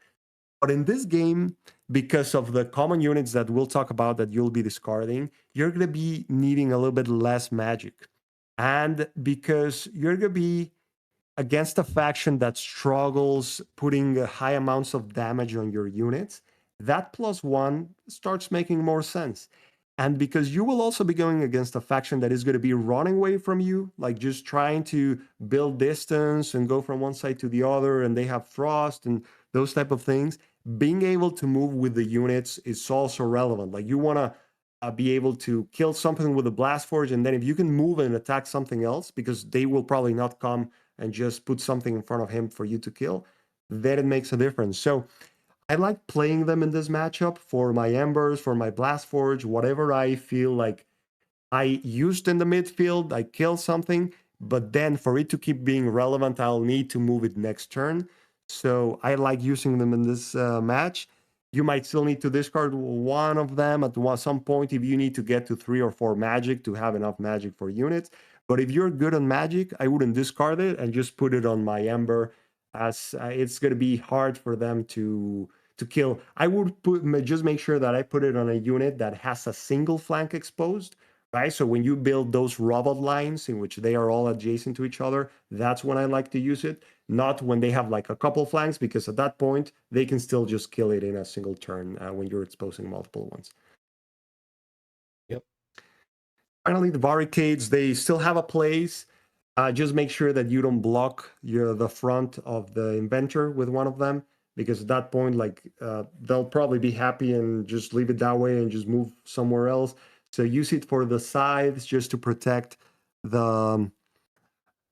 But in this game, because of the common units that we'll talk about that you'll be discarding, you're going to be needing a little bit less magic. And because you're going to be against a faction that struggles putting high amounts of damage on your units, that +1 starts making more sense. And because you will also be going against a faction that is going to be running away from you, like just trying to build distance and go from one side to the other, and they have frost and those type of things, being able to move with the units is also relevant. Like you want to be able to kill something with a blast forge, and then if you can move and attack something else, because they will probably not come and just put something in front of him for you to kill, then it makes a difference. So I like playing them in this matchup for my embers, for my blast forge, whatever I feel like I used in the midfield, I kill something, but then for it to keep being relevant, I'll need to move it next turn. So I like using them in this match. You might still need to discard one of them at some point if you need to get to 3 or 4 magic to have enough magic for units. But if you're good on magic, I wouldn't discard it and just put it on my Ember, as it's going to be hard for them to to kill. I would just make sure that I put it on a unit that has a single flank exposed, right? So when you build those robot lines in which they are all adjacent to each other, that's when I like to use it. Not when they have like a couple flanks, because at that point they can still just kill it in a single turn when you're exposing multiple ones. Yep. Finally, the barricades, they still have a place. Just make sure that you don't block the front of the inventor with one of them, because at that point, like they'll probably be happy and just leave it that way and just move somewhere else. So use it for the sides just to protect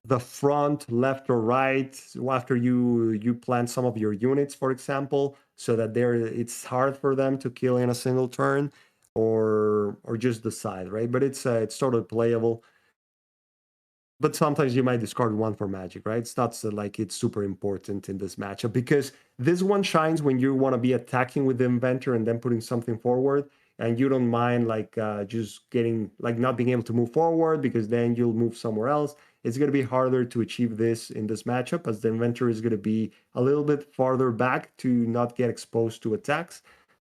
the front, left or right, after you plant some of your units, for example, so that it's hard for them to kill in a single turn, or just the side, right? But it's sort of playable. But sometimes you might discard one for magic, right? It's not so like it's super important in this matchup, because this one shines when you want to be attacking with the inventor and then putting something forward, and you don't mind like just getting like not being able to move forward, because then you'll move somewhere else. It's going to be harder to achieve this in this matchup, as the inventor is going to be a little bit farther back to not get exposed to attacks.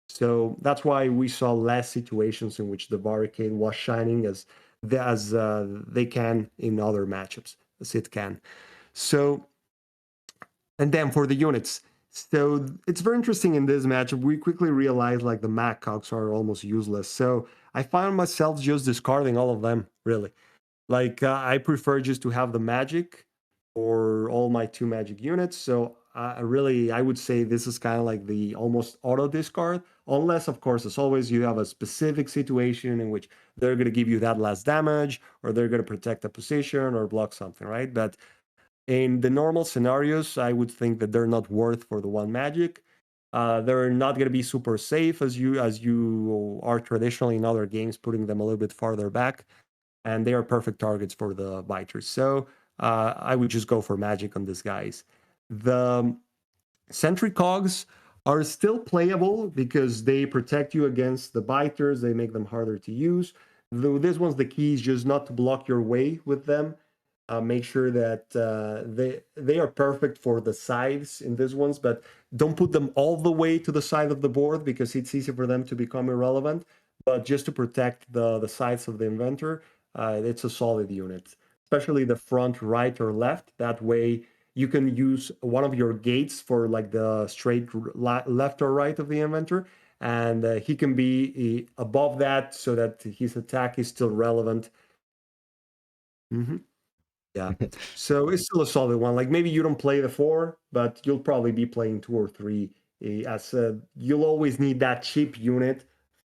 So that's why we saw less situations in which the barricade was shining as they can in other matchups, as it can. So, and then for the units, so it's very interesting in this matchup. We quickly realized like the Mac cogs are almost useless. So I found myself just discarding all of them, really. Like I prefer just to have the magic for all my 2 magic units. So I would say this is kind of like the almost auto discard, unless of course, as always, you have a specific situation in which they're going to give you that less damage, or they're going to protect a position or block something, right? But in the normal scenarios, I would think that they're not worth for the 1 magic. They're not going to be super safe as you are traditionally in other games, putting them a little bit farther back, and they are perfect targets for the biters. So I would just go for magic on these guys. The sentry cogs are still playable because they protect you against the biters. They make them harder to use. Though this one's the key is just not to block your way with them. Make sure that they are perfect for the sides in these ones, but don't put them all the way to the side of the board, because it's easy for them to become irrelevant. But just to protect the sides of the inventor, it's a solid unit, especially the front right or left. That way you can use one of your gates for like the straight left or right of the inventor, and he can be above that so that his attack is still relevant. Yeah. So it's still a solid one. Like maybe you don't play the 4, but you'll probably be playing 2 or 3. As you'll always need that cheap unit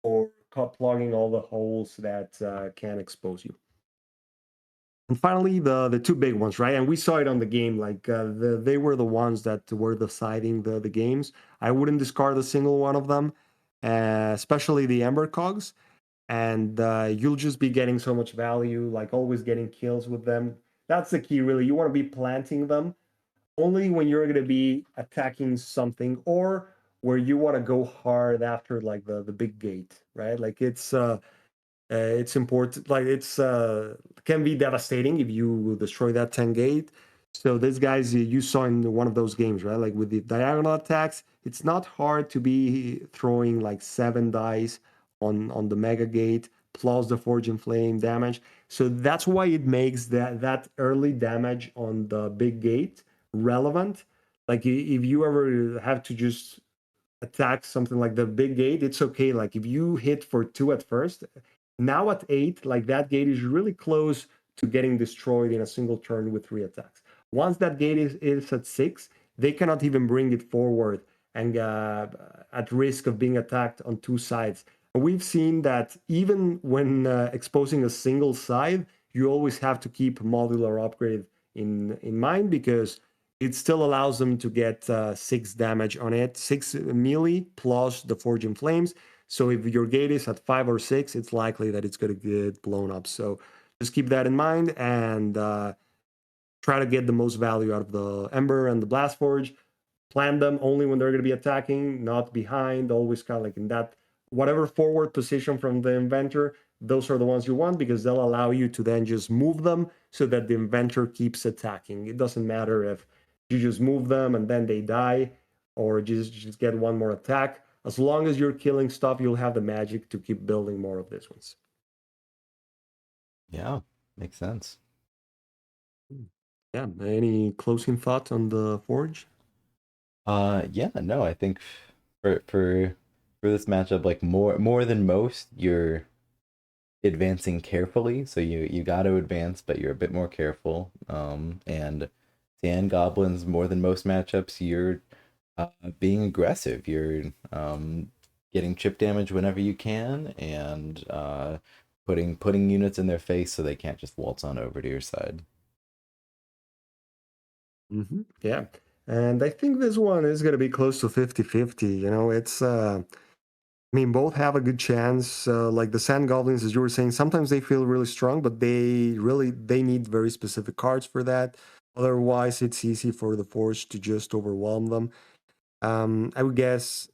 for plugging all the holes that can expose you. And finally, the 2 big ones, right? And we saw it on the game. Like they were the ones that were deciding the games. I wouldn't discard a single one of them, especially the Ember Cogs. And you'll just be getting so much value, like always getting kills with them. That's the key, really. You want to be planting them only when you're going to be attacking something, or where you want to go hard after like the big gate, right? Like it's important. Like it's can be devastating if you destroy that 10 gate. So these guys you saw in one of those games, right? Like with the diagonal attacks, it's not hard to be throwing like 7 dice on the mega gate plus the forging flame damage. So that's why it makes that early damage on the big gate relevant. Like if you ever have to just attack something like the big gate, it's okay. Like if you hit for 2 at first, now at 8, like that gate is really close to getting destroyed in a single turn with 3 attacks. Once that gate is at 6, they cannot even bring it forward and at risk of being attacked on 2 sides. And we've seen that even when exposing a single side, you always have to keep modular upgrade in mind, because it still allows them to get 6 damage on it, 6 melee plus the forging flames. So if your gate is at 5 or 6, it's likely that it's going to get blown up. So just keep that in mind, and try to get the most value out of the Ember and the Blast Forge. Plan them only when they're going to be attacking, not behind. Always kind of like in that whatever forward position from the inventor. Those are the ones you want, because they'll allow you to then just move them so that the inventor keeps attacking. It doesn't matter if you just move them and then they die. or just get one more attack. As long as you're killing stuff, you'll have the magic to keep building more of these ones. Yeah, makes sense. Yeah. Any closing thoughts on the Forge? Yeah, no, I think for this matchup, like more than most, you're advancing carefully. So you got to advance, but you're a bit more careful. And Sand Goblins, more than most matchups, you're being aggressive. You're getting chip damage whenever you can, and putting units in their face so they can't just waltz on over to your side. Yeah. And I think this one is going to be close to 50-50. It's I mean, both have a good chance. Like the Sand Goblins, as you were saying, sometimes they feel really strong, but they need very specific cards for that. Otherwise, it's easy for the Forge to just overwhelm them. I would guess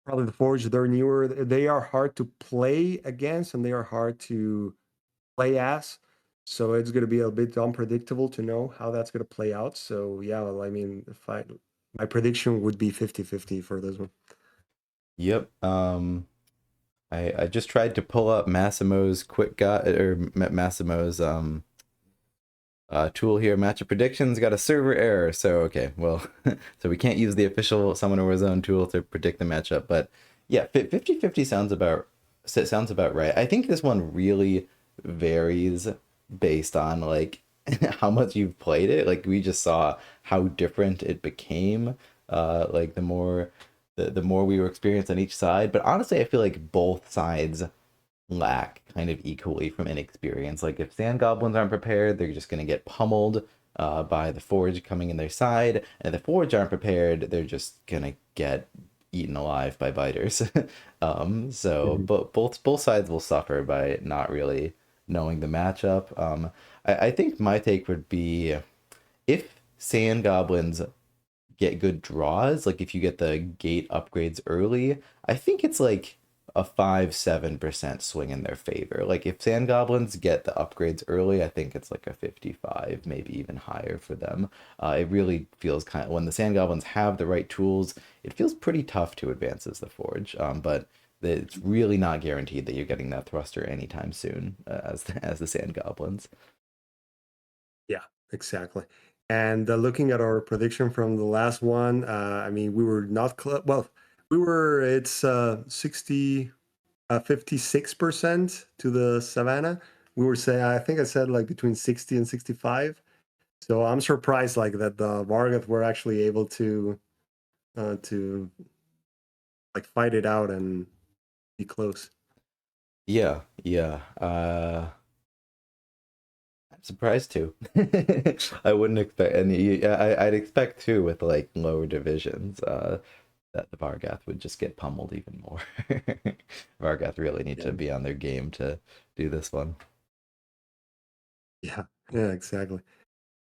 probably the Forge, they're newer. They are hard to play against, and they are hard to play as. So it's going to be a bit unpredictable to know how that's going to play out. So yeah, well, I mean, if I my prediction would be 50-50 for this one. Yep. I just tried to pull up Massimo's quick guide or Massimo's tool here. Matchup predictions got a server error. So okay, well, so we can't use the official Summoner Warzone tool to predict the matchup. But yeah, 50-50 sounds about right. I think this one really varies based on like how much you've played it. Like we just saw how different it became. Like the more we were experienced on each side. But honestly, I feel like both sides lack kind of equally from inexperience. Like if Sand Goblins aren't prepared, they're just gonna get pummeled by the Forge coming in their side, and if the Forge aren't prepared, they're just gonna get eaten alive by biters. So Mhm. but both sides will suffer by not really knowing the matchup. I think my take would be if Sand Goblins get good draws, like if you get the gate upgrades early, I think it's like a 5-7% swing in their favor. Like if Sand Goblins get the upgrades early, I think it's like a 55, maybe even higher for them. It really feels kind of when the Sand Goblins have the right tools, it feels pretty tough to advance as the Forge. But it's really not guaranteed that you're getting that thruster anytime soon as the Sand Goblins. Yeah, exactly. And looking at our prediction from the last one, I mean, we were not well. We were it's 56% to the Savannah. We were saying, I think I said like between 60 and 65. So I'm surprised like that the Vargath were actually able to like fight it out and be close. Yeah, yeah. I'm surprised too. I wouldn't expect any. I'd expect too with like lower divisions, that the Vargath would just get pummeled even more. Vargath really need to Yeah, be on their game to do this one. yeah, yeah, exactly.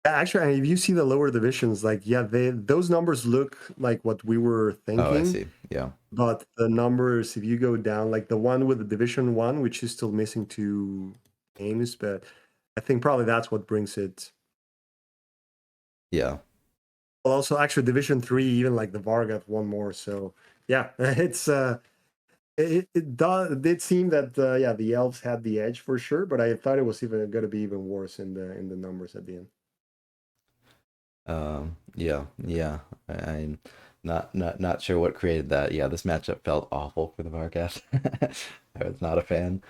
Actually, if you see the lower divisions, like yeah, those numbers look like what we were Oh, I thinking. see. Yeah, But the numbers, if you go down, like the one with the Division One, which is still missing two games, but I think probably that's what brings it. yeah, Well, also actually Division Three, even like the Vargat one more. So yeah, it did seem that yeah the elves had the edge for sure, but I thought it was even going to be even worse in the numbers at the end. yeah, yeah. I'm not sure what created that. Yeah, this matchup felt awful for the Vargath. I was not a fan.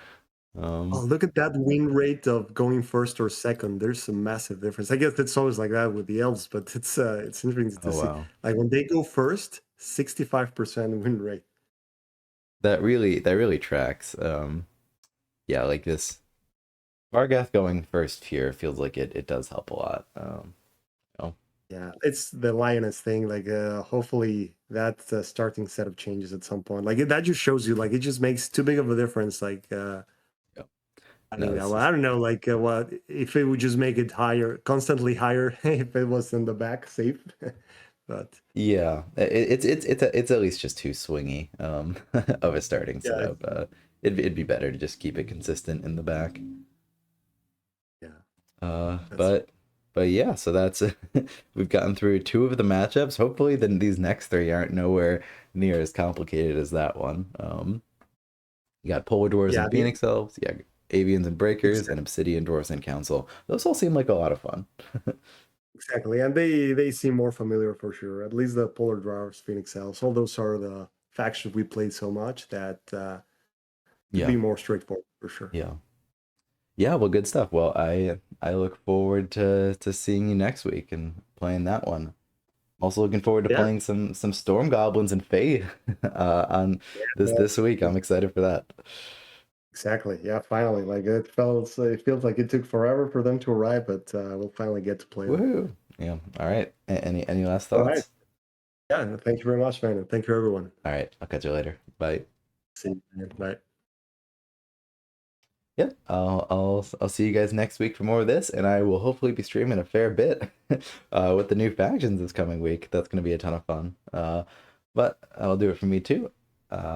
Oh, Um, look at that win rate of going first or second. There's a massive difference. I guess it's always like that with the elves, but it's interesting to oh see. wow. Like when they go first, 65% win rate. That really tracks. Yeah, like this Vargath going first here feels like it does help a lot. Oh, Yeah, it's the lioness thing. Like hopefully that starting set of changes at some point. Like that just shows you like it just makes too big of a difference. Like yeah. I No, mean, this well, is I don't know. Like what if it would just make it higher, constantly higher, if it was in the back safe. But yeah. It's at least just too swingy of a starting yeah, setup. It'd be better to just keep it consistent in the back. yeah, Uh, that's but But yeah, so that's we've gotten through two of the matchups. Hopefully, then these next three aren't nowhere near as complicated as that one. You got Polar Dwarves Yeah, and Phoenix Elves, yeah, Avians and Breakers, and Obsidian Dwarves and Council. Those all seem like a lot of fun. exactly, and they seem more familiar for sure. At least the Polar Dwarfs, Phoenix Elves, all those are the factions we played so much that should Yeah, be more straightforward for sure. yeah, yeah. Well, good stuff. Well, I look forward to seeing you next week and playing that one. Also looking forward to Yeah, playing some Storm Goblins and Fate on yeah, this week. I'm excited for that. exactly. Yeah, finally, like it feels like it took forever for them to arrive, but we'll finally get to play them. Woohoo! Yeah. All right. Any last All right. thoughts? Yeah, thank you very much, man, and thank you everyone. All right. I'll catch you later. Bye. See you, man. Bye. Yeah. I'll see you guys next week for more of this, and I will hopefully be streaming a fair bit with the new factions this coming week. That's going to be a ton of fun. But I'll do it for me too.